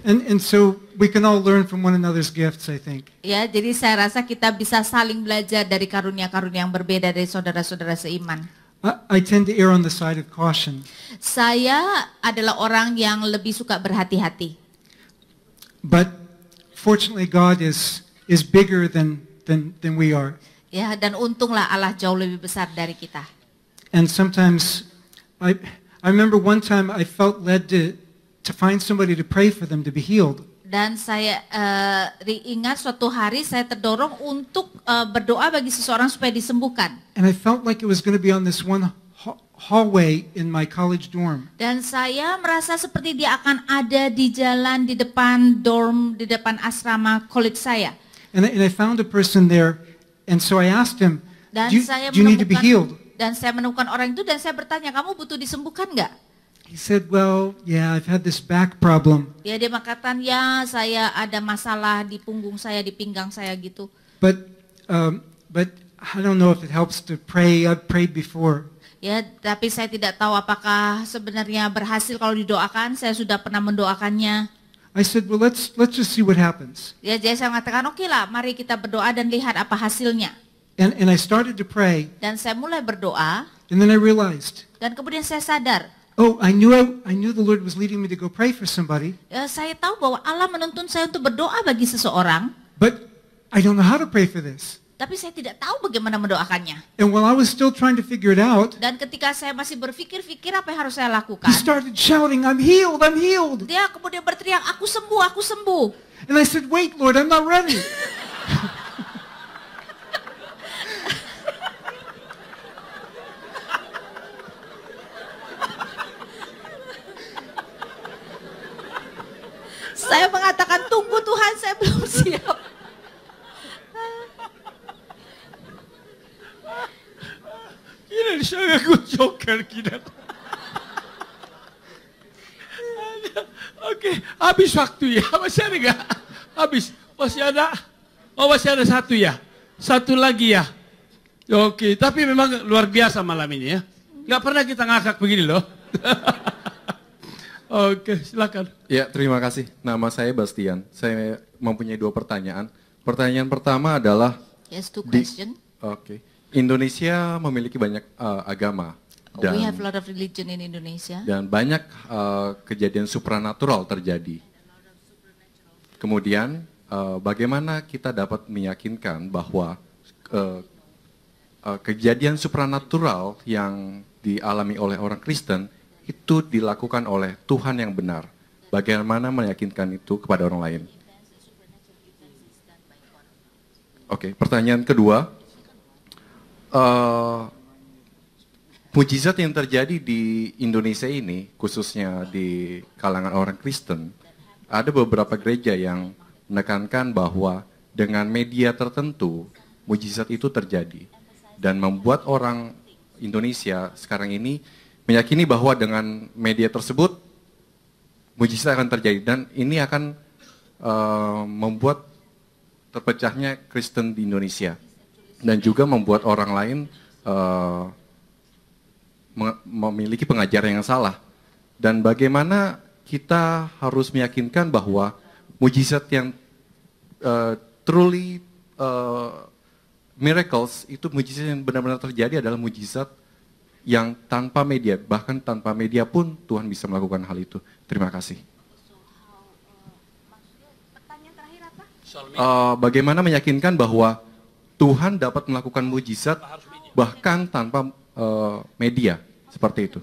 And so we can all learn from one another's gifts, I think. Ya, jadi saya rasa kita bisa saling belajar dari karunia-karunia yang berbeda dari saudara-saudara seiman. I tend to err on the side of caution. Saya adalah orang yang lebih suka berhati-hati. But fortunately, God is bigger than we are. Ya, dan untunglah Allah jauh lebih besar dari kita. And sometimes, I remember one time I felt led to find somebody to pray for them to be healed. Dan saya ingat suatu hari saya terdorong untuk berdoa bagi seseorang supaya disembuhkan. And I felt like it was going to be on this one hallway in my college dorm. Dan saya merasa seperti dia akan ada di jalan di depan dorm, di depan asrama college saya. And I found a person there, and so I asked him, Dan do saya you need to be healed? Dan saya menemukan orang itu dan saya bertanya, kamu butuh disembuhkan nggak? He said, well, yeah, I've had this back problem. Ya, dia mengatakan, ya saya ada masalah di punggung saya, di pinggang saya gitu. But I don't know if it helps to pray. I've prayed before. Ya, tapi saya tidak tahu apakah sebenarnya berhasil kalau didoakan. Saya sudah pernah mendoakannya. I said, well, let's just see what happens. Ya, jadi saya mengatakan, oke lah, mari kita berdoa dan lihat apa hasilnya. And I started to pray, Dan saya mulai berdoa, and then I realized, dan kemudian saya sadar, oh, I knew the Lord was leading me to go pray for somebody, ya, saya tahu bahwa Allah menuntun saya untuk berdoa bagi seseorang, but I don't know how to pray for this. tapi saya tidak tahu bagaimana mendoakannya. And while I was still trying to figure it out, Dan ketika saya masih berpikir-pikir apa yang harus saya he lakukan, started shouting, I'm healed, I'm healed. dia kemudian berteriak, aku sembuh, aku sembuh. And I said, wait, Lord, I'm not ready. Saya mengatakan, tunggu Tuhan, saya belum siap. Ini sangat kucokkan kita. Oke, habis waktu ya. Masih ada nggak? Habis. Masih ada? Oh, masih ada satu ya. Satu lagi ya. Oke, tapi memang luar biasa malam ini ya. Nggak pernah kita ngakak begini loh. Oke, silakan. Ya, terima kasih. Nama saya Bastian. Saya mempunyai 2 pertanyaan. Pertanyaan pertama adalah Yes, two question. Indonesia memiliki banyak agama We have a lot of religion in Indonesia. dan banyak kejadian supranatural terjadi. Kemudian bagaimana kita dapat meyakinkan bahwa kejadian supranatural yang dialami oleh orang Kristen itu dilakukan oleh Tuhan yang benar. Bagaimana meyakinkan itu kepada orang lain? Oke, pertanyaan kedua. mujizat yang terjadi di Indonesia ini, khususnya di kalangan orang Kristen, ada beberapa gereja yang menekankan bahwa dengan media tertentu, mujizat itu terjadi. Dan membuat orang Indonesia sekarang ini meyakini bahwa dengan media tersebut, mujizat akan terjadi. Dan ini akan membuat terpecahnya Kristen di Indonesia. Dan juga membuat orang lain memiliki pengajaran yang salah. Dan bagaimana kita harus meyakinkan bahwa mujizat yang truly miracles, itu mujizat yang benar-benar terjadi adalah mujizat yang tanpa media, bahkan tanpa media pun Tuhan bisa melakukan hal itu. Terima kasih. Bagaimana meyakinkan bahwa Tuhan dapat melakukan mujizat bahkan tanpa media, seperti itu.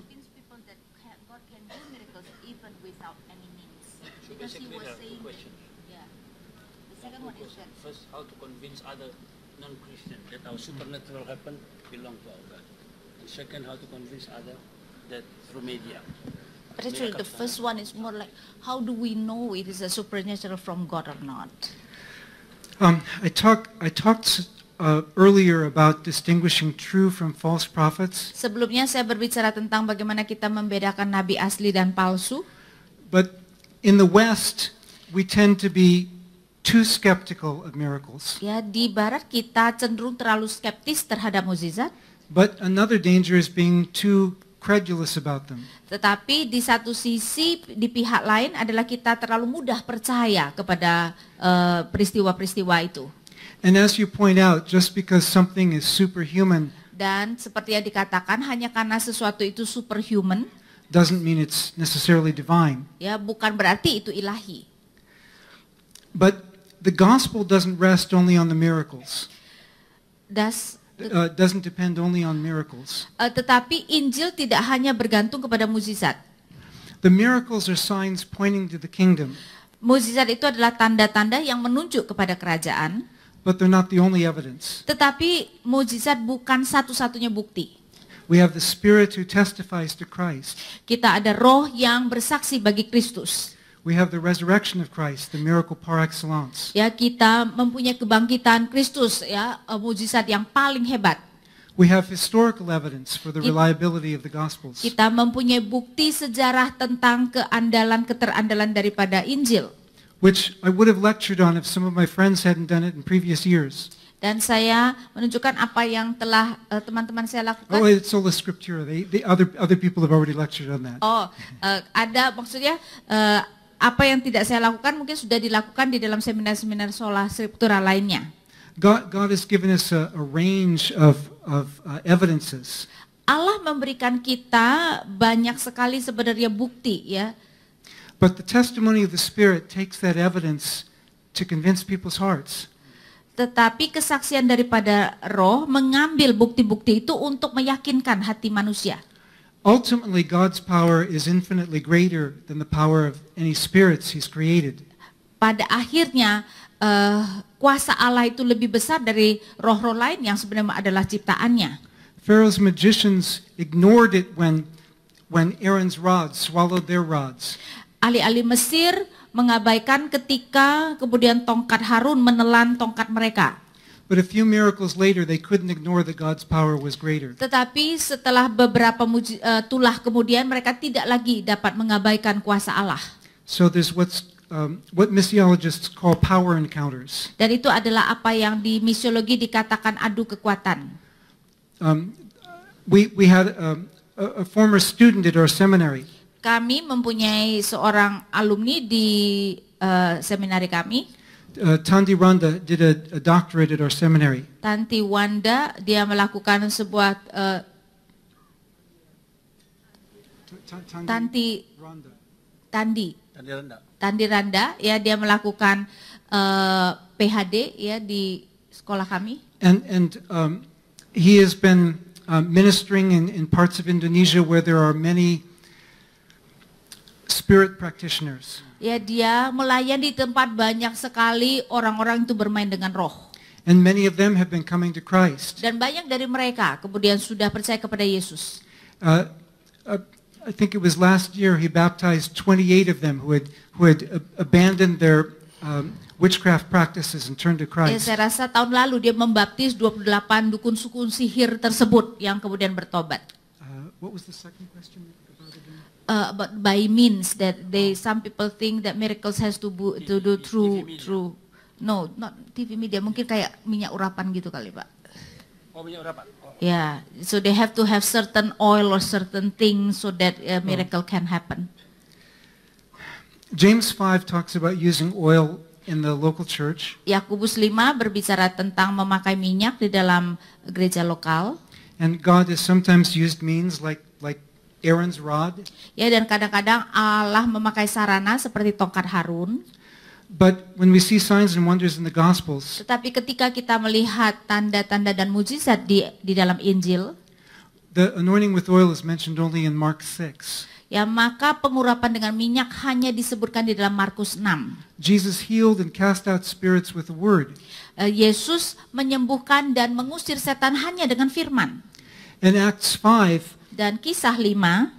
First, how to convince other non-Christian that our supernatural happen belong to our God. And second, how to convince other that through media. But actually, the first one is more like, how do we know it is a supernatural from God or not? I talked earlier about distinguishing true from false prophets. Sebelumnya saya berbicara tentang bagaimana kita membedakan nabi asli dan palsu. But in the West, we tend to be too skeptical of miracles. Ya, di barat kita cenderung terlalu skeptis terhadap mukjizat. But another danger is being too credulous about them. Tetapi di satu sisi, di pihak lain adalah kita terlalu mudah percaya kepada peristiwa-peristiwa itu. And as you point out, just because something is superhuman Dan seperti yang dikatakan, hanya karena sesuatu itu superhuman, doesn't mean it's necessarily divine. ya bukan berarti itu ilahi. But the gospel doesn't rest only on the miracles. Doesn't depend only on miracles. Tetapi Injil tidak hanya bergantung kepada mukjizat. The miracles are signs pointing to the kingdom, Mukjizat itu adalah tanda-tanda yang menunjuk kepada kerajaan. but they're not the only evidence. Tetapi mukjizat bukan satu-satunya bukti. We have the Spirit who testifies to Christ. Kita ada roh yang bersaksi bagi Kristus. We have the resurrection of Christ, the miracle par excellence. Ya, kita mempunyai kebangkitan Kristus, ya, mukjizat yang paling hebat. We have historical evidence for the reliability of the Gospels. Kita mempunyai bukti sejarah tentang keterandalan daripada Injil. Which I would have lectured on if some of my friends hadn't done it in previous years. Dan saya menunjukkan apa yang telah teman-teman saya lakukan. Oh, it's sola scriptura. Other people have already lectured on that. Ada maksudnya apa yang tidak saya lakukan mungkin sudah dilakukan di dalam seminar-seminar sola scriptura lainnya. God has given us a range of evidences. Allah memberikan kita banyak sekali sebenarnya bukti, ya. But the testimony of the Spirit takes that evidence to convince people's hearts. Tetapi kesaksian daripada roh mengambil bukti-bukti itu untuk meyakinkan hati manusia. Ultimately, God's power is infinitely greater than the power of any spirits He's created. Pada akhirnya, kuasa Allah itu lebih besar dari roh-roh lain yang sebenarnya adalah ciptaannya. Pharaoh's magicians ignored it when Aaron's rods swallowed their rods. Ahli-ahli Mesir mengabaikan ketika kemudian tongkat Harun menelan tongkat mereka. But a few miracles later, they couldn't ignore that God's power was greater. Tetapi setelah beberapa tulah kemudian mereka tidak lagi dapat mengabaikan kuasa Allah. So there's what missiologists call power encounters. Dan itu adalah apa yang di misiologi dikatakan adu kekuatan. We had a former student at our seminary. Kami mempunyai seorang alumni di seminari kami. Tandi Randa did a doctorate at our seminary. Tanti Wanda, dia melakukan sebuah Tandi Randa, ya, dia melakukan PhD, ya, di sekolah kami. And he has been ministering in parts of Indonesia where there are many spirit practitioners. Ya, dia melayani di tempat banyak sekali orang-orang itu bermain dengan roh. And many of them have been coming to Christ. Dan banyak dari mereka kemudian sudah percaya kepada Yesus. I think it was last year he baptized 28 of them who had abandoned their witchcraft practices and turned to Ya, Christ. saya rasa tahun lalu dia membaptis 28 dukun sihir tersebut yang kemudian bertobat. What was the second question about again? But by means that some people think that miracles has to do through no, not TV media, mungkin kayak minyak urapan gitu kali, Pak. Oh, minyak urapan. Yeah, so they have to have certain oil or certain things so that a miracle can happen. James 5 talks about using oil in the local church. Yakobus 5 berbicara tentang memakai minyak di dalam gereja lokal. And God has sometimes used means like Aaron's rod. Ya, dan kadang-kadang Allah memakai sarana seperti tongkat Harun. But when we see signs and wonders in the Gospels, Tetapi ketika kita melihat tanda-tanda dan mujizat di dalam Injil, the anointing with oil is mentioned only in Mark 6. ya maka pengurapan dengan minyak hanya disebutkan di dalam Markus 6. Jesus healed and cast out spirits with the word. Yesus menyembuhkan dan mengusir setan hanya dengan firman. In Acts 5, Dan kisah 5,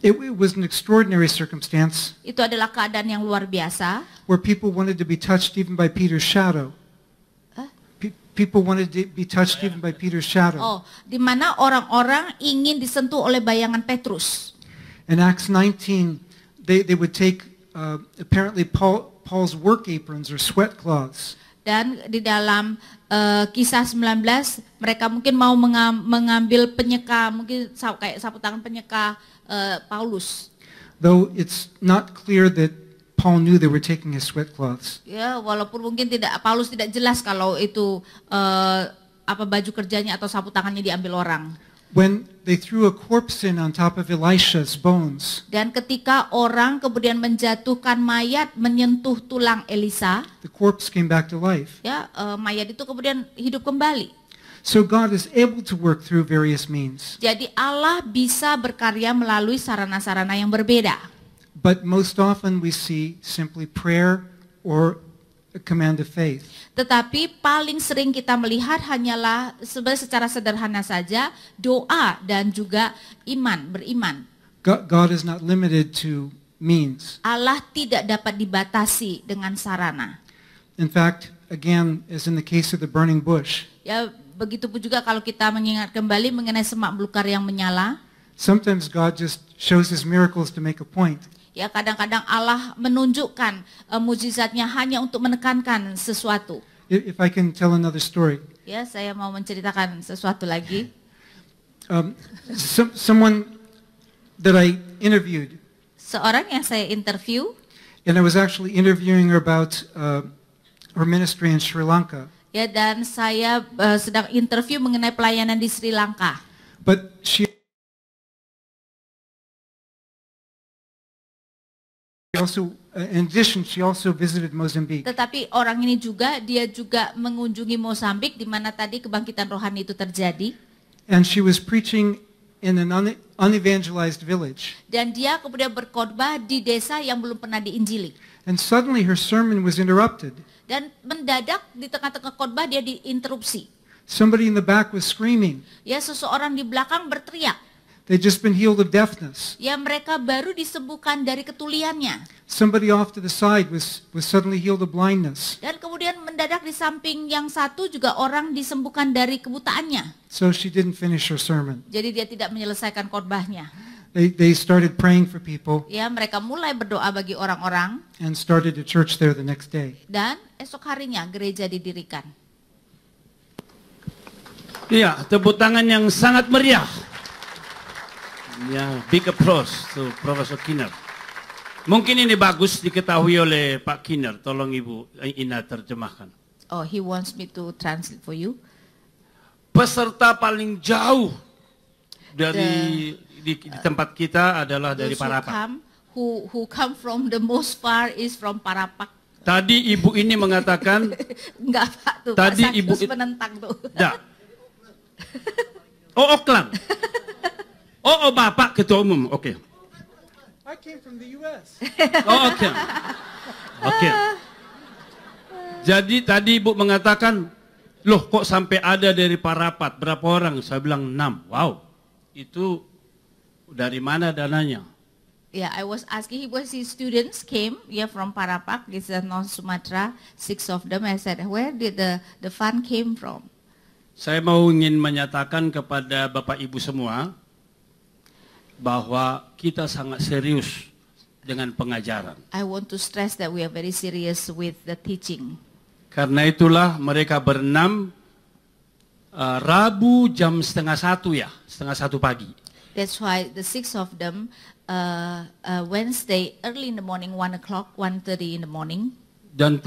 it was an extraordinary circumstance itu adalah keadaan yang luar biasa. where people wanted to be touched even by Peter's shadow. People wanted to be touched even by Peter's shadow. Oh, di mana orang-orang ingin disentuh oleh bayangan Petrus. In Acts 19, they would take apparently Paul's work aprons or sweat cloths. Dan di dalam kisah 19, mereka mungkin mau mengambil penyeka, mungkin kayak sapu tangan penyeka Paulus. Though it's not clear that Paul knew they were taking his sweat cloths. Ya, walaupun mungkin Paulus tidak jelas kalau itu apa baju kerjanya atau sapu tangannya diambil orang. When they threw a corpse in on top of Elisha's bones, Dan ketika orang kemudian menjatuhkan mayat menyentuh tulang Elisa, the corpse came back to life. ya mayat itu kemudian hidup kembali. So God is able to work through various means. Jadi Allah bisa berkarya melalui sarana-sarana yang berbeda. But most often we see simply prayer or a command of faith. Tetapi paling sering kita melihat hanyalah secara sederhana saja doa dan juga beriman. God is not limited to means. Allah tidak dapat dibatasi dengan sarana. In fact, again, as in the case of the burning bush, Ya, begitu pun juga kalau kita mengingat kembali mengenai semak belukar yang menyala. sometimes God just shows his miracles to make a point. Ya, kadang-kadang Allah menunjukkan mujizatnya hanya untuk menekankan sesuatu. If I can tell another story. Ya, saya mau menceritakan sesuatu lagi. Someone that I interviewed, Seorang yang saya interview, and I was actually interviewing her about her ministry in Sri Lanka. ya, dan saya sedang interview mengenai pelayanan di Sri Lanka. But she also, in addition, she also visited Mozambique. Tetapi orang ini dia juga mengunjungi Mozambik di mana tadi kebangkitan rohani itu terjadi. And she was preaching in an unevangelized village. Dan dia kemudian berkhotbah di desa yang belum pernah diinjili. And suddenly her sermon was interrupted. Dan mendadak di tengah-tengah khotbah dia diinterupsi. Somebody in the back was screaming. Ya, seseorang di belakang berteriak. They'd just been healed of deafness. Ya, mereka baru disembuhkan dari ketuliannya. Somebody off to the side was suddenly healed of blindness. Dan kemudian mendadak di samping yang satu juga orang disembuhkan dari kebutaannya. So she didn't finish her sermon. Jadi dia tidak menyelesaikan khotbahnya. They started praying for people Ya, mereka mulai berdoa bagi orang-orang and started a church there the next day. dan esok harinya gereja didirikan. Iya, tepuk tangan yang sangat meriah. Ya, big applause to Profesor Kinner. Mungkin ini bagus diketahui oleh Pak Kinner. Tolong Ibu Ina terjemahkan. Oh, he wants me to translate for you. Peserta paling jauh dari di tempat kita adalah dari Those Parapak. who come from the most far is from Parapak. Tadi Ibu ini mengatakan, Enggak, Pak, tuh. Tadi Pak Ibu Sakyus menentang tuh. ya. Oh, Auckland. Oh, Bapak Ketua Umum. Oke. I came from the U.S. Oh, oke. Oke. Jadi tadi Ibu mengatakan, loh kok sampai ada dari Parapat? Berapa orang? Saya bilang 6. Wow. Itu Dari mana dananya? Yeah, I was asking, his students came, from Parapak, this is North Sumatra, 6 of them. I said, where did the fund came from? Saya mau ingin menyatakan kepada Bapak Ibu semua bahwa kita sangat serius dengan pengajaran. I want to stress that we are very serious with the teaching. Karena itulah mereka berenam Rabu jam 1:30 pagi. That's why the 6 of them, Wednesday early in the morning, 1 o'clock, 1:30 in the morning. Dan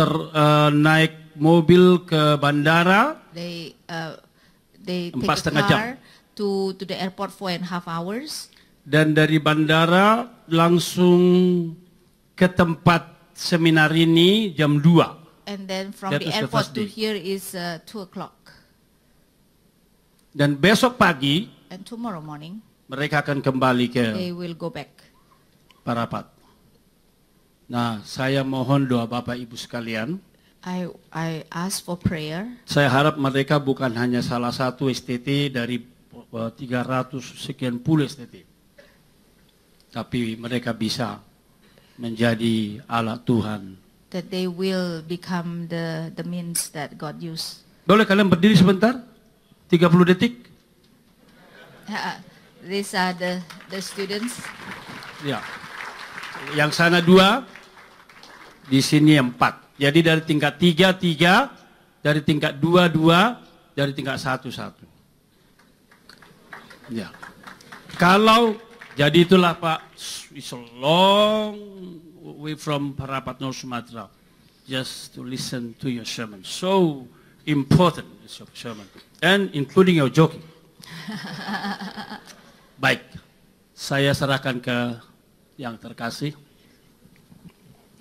naik mobil ke bandara. They take 4,5 a jam. car to the airport 4.5 hours. Dan dari bandara langsung ke tempat seminar ini jam 2. And then from That the was the airport first to day. here is 2 o'clock. Dan besok pagi And tomorrow morning, mereka akan kembali ke they will go back. Parapat. Nah, saya mohon doa Bapak Ibu sekalian. I ask for prayer. Saya harap mereka bukan hanya salah satu STT dari 300 sekian puluh STT. Tapi mereka bisa menjadi alat Tuhan. That they will become the means that God used. Boleh kalian berdiri sebentar? 30 detik? These are the students. Ya. Yang sana 2, di sini 4. Jadi dari tingkat 3, 3, dari tingkat 2, 2, dari tingkat 1, 1. Ya. Kalau, jadi itulah Pak, it's a long way from Parapat North Sumatra. Just to listen to your sermon. So important is your sermon. And including your joking. Baik, saya serahkan ke yang terkasih.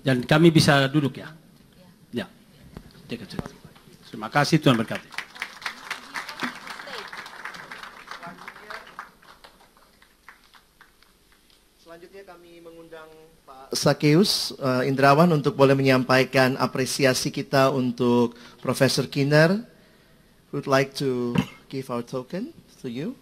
Dan kami bisa duduk ya? Ya. Terima kasih, Tuhan berkati. Selanjutnya kami mengundang Pak Sakeus Indrawan untuk boleh menyampaikan apresiasi kita untuk Profesor Kiner. Would like to give our token to you.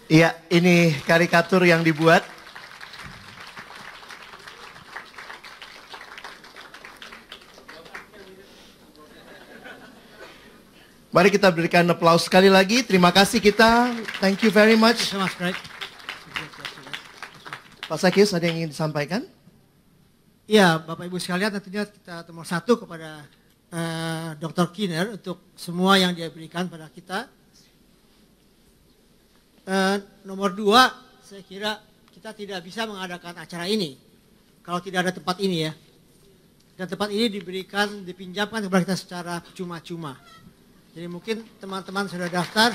Iya, ini karikatur yang dibuat. Mari kita berikan aplaus sekali lagi. Terima kasih kita. Thank you very much. Pak Sakius, ada yang ingin disampaikan? Iya, Bapak Ibu sekalian, tentunya kita nomor 1 kepada Dr. Kiner untuk semua yang dia berikan pada kita. Nomor 2, saya kira kita tidak bisa mengadakan acara ini kalau tidak ada tempat ini ya. Dan tempat ini dipinjamkan kepada kita secara cuma-cuma. Jadi mungkin teman-teman sudah daftar.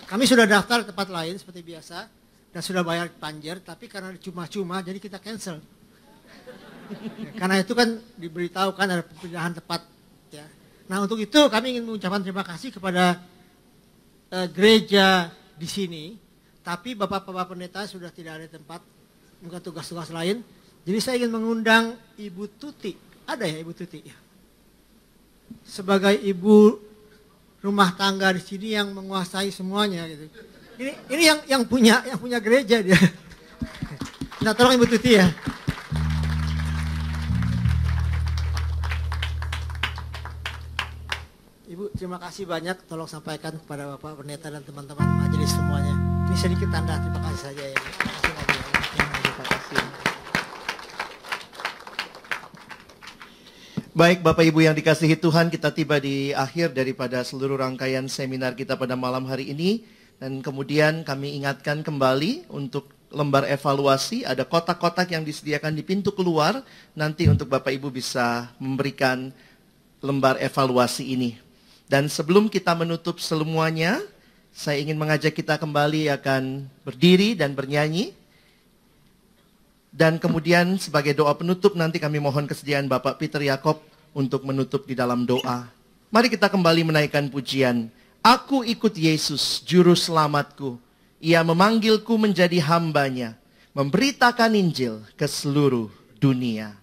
Kami sudah daftar tempat lain seperti biasa dan sudah bayar panjer, tapi karena cuma-cuma jadi kita cancel. Karena itu kan diberitahukan ada perpindahan tempat. Ya. Nah untuk itu kami ingin mengucapkan terima kasih kepada gereja di sini, tapi Bapak-Bapak Pendeta sudah tidak ada tempat, mungkin tugas-tugas lain. Jadi saya ingin mengundang Ibu Tuti. Ada ya Ibu Tuti? Ya. Sebagai ibu rumah tangga di sini yang menguasai semuanya gitu. Ini yang punya gereja dia. Nah, tolong Ibu Tuti ya. Ibu, terima kasih banyak. Tolong sampaikan kepada Bapak Pendeta dan teman-teman majelis semuanya. Ini sedikit tanda terima kasih saja ya. Terima kasih. Baik Bapak Ibu yang dikasihi Tuhan, kita tiba di akhir daripada seluruh rangkaian seminar kita pada malam hari ini. Dan kemudian kami ingatkan kembali untuk lembar evaluasi, ada kotak-kotak yang disediakan di pintu keluar. Nanti untuk Bapak Ibu bisa memberikan lembar evaluasi ini. Dan sebelum kita menutup semuanya, saya ingin mengajak kita kembali akan berdiri dan bernyanyi. Dan kemudian sebagai doa penutup nanti kami mohon kesediaan Bapak Peter Yakob untuk menutup di dalam doa. Mari kita kembali menaikkan pujian. Aku ikut Yesus, Juru Selamatku. Ia memanggilku menjadi hambanya. memberitakan Injil ke seluruh dunia.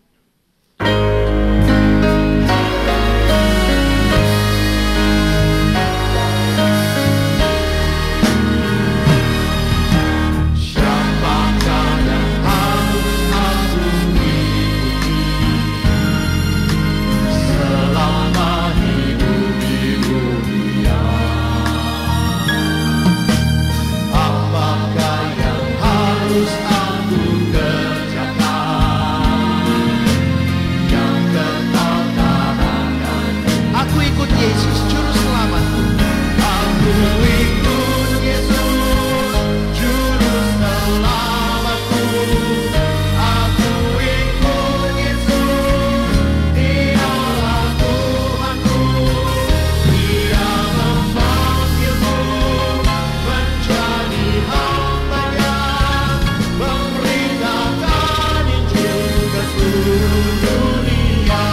Yesus Juru Selamatku. Aku ikut Yesus Juru Selamatku. Aku ikut Yesus, Dialah Tuhanku. Dia memanggilku menjadi hamba-Nya, memberitakan Injil ke seluruh dunia.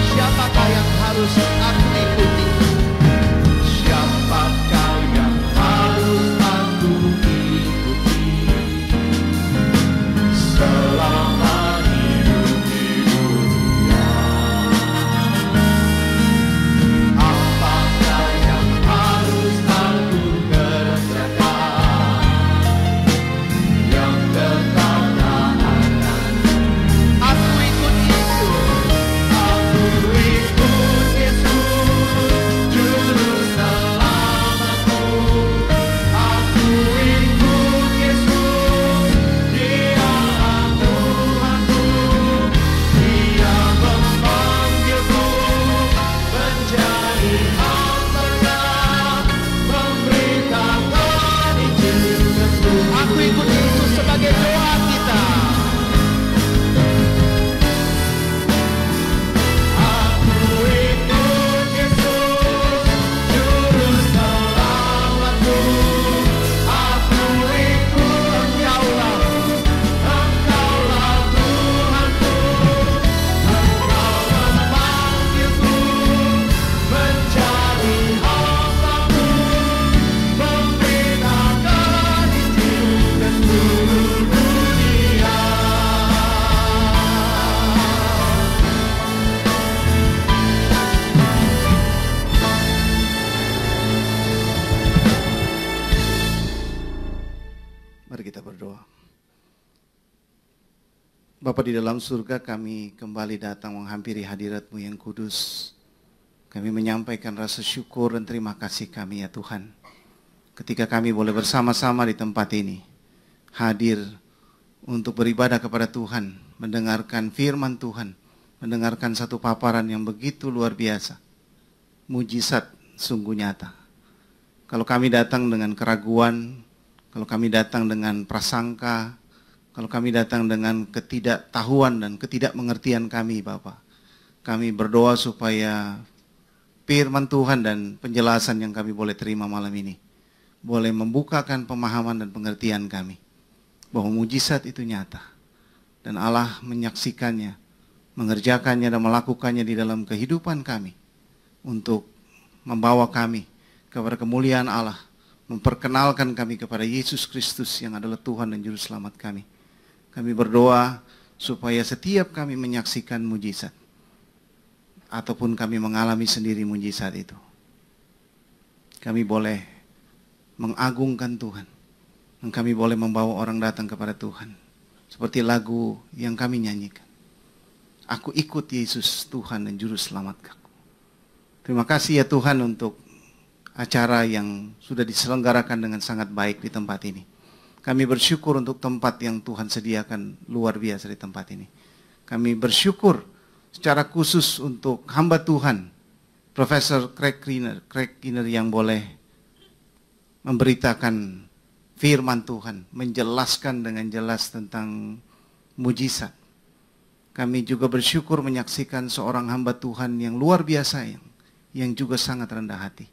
Siapakah yang harus aku ikuti? Siapakah yang harus aku ikuti selama hidup di dunia? Apakah yang harus aku kerjakan yang kekal tak akan? Aku ikut Yesus. Aku ikut Yesus Juru Selamatku. Aku ikut Yesus, Dialah Tuhanku. Dia memanggilku menjadi hamba-Nya, memberitakan Injil ke seluruh. Aku ikut Yesus sebagai doa kita. Aku ikut Yesus Juru Selamatku. Aku ikut Engkaulah, Engkaulah Tuhanku. Engkau memanggilku menjadi hamba-Mu, memberitakan Injil ke seluruh dunia. Mari kita berdoa. Bapa di dalam surga, kami kembali datang menghampiri hadirat-Mu yang kudus. Kami menyampaikan rasa syukur dan terima kasih kami ya Tuhan. Ketika kami boleh bersama-sama di tempat ini, hadir untuk beribadah kepada Tuhan, mendengarkan firman Tuhan, mendengarkan satu paparan yang begitu luar biasa. Mujizat sungguh nyata. Kalau kami datang dengan keraguan, kalau kami datang dengan prasangka, kalau kami datang dengan ketidaktahuan dan ketidakmengertian kami, Bapa, kami berdoa supaya firman Tuhan dan penjelasan yang kami boleh terima malam ini boleh membukakan pemahaman dan pengertian kami bahwa mujizat itu nyata dan Allah menyaksikannya, mengerjakannya dan melakukannya di dalam kehidupan kami untuk membawa kami kepada kemuliaan Allah, memperkenalkan kami kepada Yesus Kristus yang adalah Tuhan dan Juru Selamat kami. Kami berdoa supaya setiap kami menyaksikan mujizat ataupun kami mengalami sendiri mujizat itu, kami boleh mengagungkan Tuhan dan kami boleh membawa orang datang kepada Tuhan. Seperti lagu yang kami nyanyikan, aku ikut Yesus Tuhan dan Juru Selamatku. Terima kasih ya Tuhan untuk acara yang sudah diselenggarakan dengan sangat baik di tempat ini. Kami bersyukur untuk tempat yang Tuhan sediakan luar biasa di tempat ini. Kami bersyukur secara khusus untuk hamba Tuhan, Profesor Craig Keener yang boleh memberitakan firman Tuhan, menjelaskan dengan jelas tentang mujizat. Kami juga bersyukur menyaksikan seorang hamba Tuhan yang luar biasa, yang juga sangat rendah hati,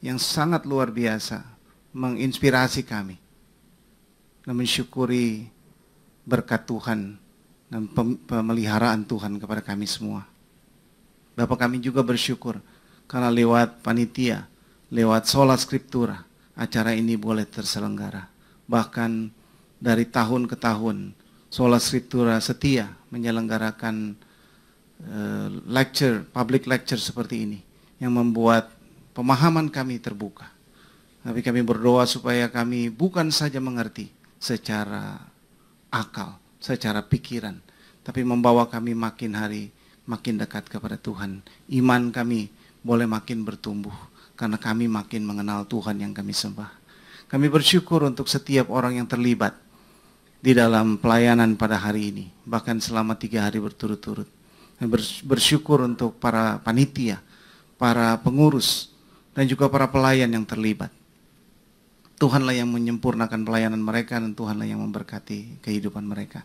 yang sangat luar biasa menginspirasi kami dan mensyukuri berkat Tuhan dan pemeliharaan Tuhan kepada kami semua. Bapak, kami juga bersyukur karena lewat panitia, lewat sola scriptura, acara ini boleh terselenggara, Bahkan dari tahun ke tahun, Sola Scriptura setia menyelenggarakan public lecture seperti ini, yang membuat pemahaman kami terbuka. Tapi kami berdoa supaya kami bukan saja mengerti secara akal, secara pikiran, tapi membawa kami makin hari makin dekat kepada Tuhan. Iman kami boleh makin bertumbuh karena kami makin mengenal Tuhan yang kami sembah. Kami bersyukur untuk setiap orang yang terlibat di dalam pelayanan pada hari ini, bahkan selama 3 hari berturut-turut. Kami bersyukur untuk para panitia, para pengurus, dan juga para pelayan yang terlibat. Tuhanlah yang menyempurnakan pelayanan mereka dan Tuhanlah yang memberkati kehidupan mereka.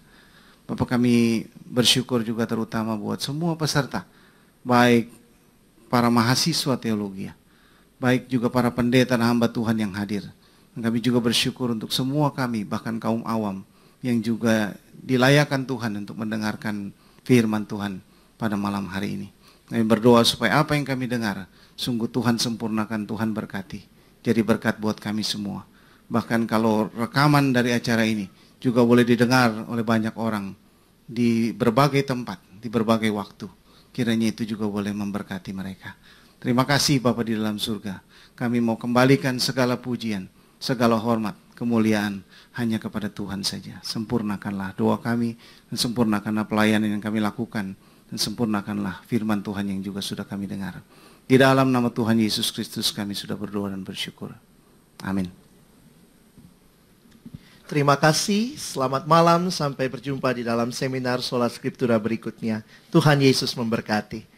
Bapak, kami bersyukur juga terutama buat semua peserta, baik para mahasiswa teologi, baik juga para pendeta dan hamba Tuhan yang hadir. Dan kami juga bersyukur untuk semua kami, bahkan kaum awam yang juga dilayakkan Tuhan untuk mendengarkan firman Tuhan pada malam hari ini. Kami berdoa supaya apa yang kami dengar, sungguh Tuhan sempurnakan, Tuhan berkati. Jadi berkat buat kami semua. Bahkan kalau rekaman dari acara ini juga boleh didengar oleh banyak orang di berbagai tempat, di berbagai waktu. Kiranya itu juga boleh memberkati mereka. Terima kasih Bapa di dalam surga. Kami mau kembalikan segala pujian, segala hormat, kemuliaan hanya kepada Tuhan saja. Sempurnakanlah doa kami, dan sempurnakanlah pelayanan yang kami lakukan, dan sempurnakanlah firman Tuhan yang juga sudah kami dengar. Di dalam nama Tuhan Yesus Kristus kami sudah berdoa dan bersyukur. Amin. Terima kasih, selamat malam, sampai berjumpa di dalam seminar Sola Scriptura berikutnya. Tuhan Yesus memberkati.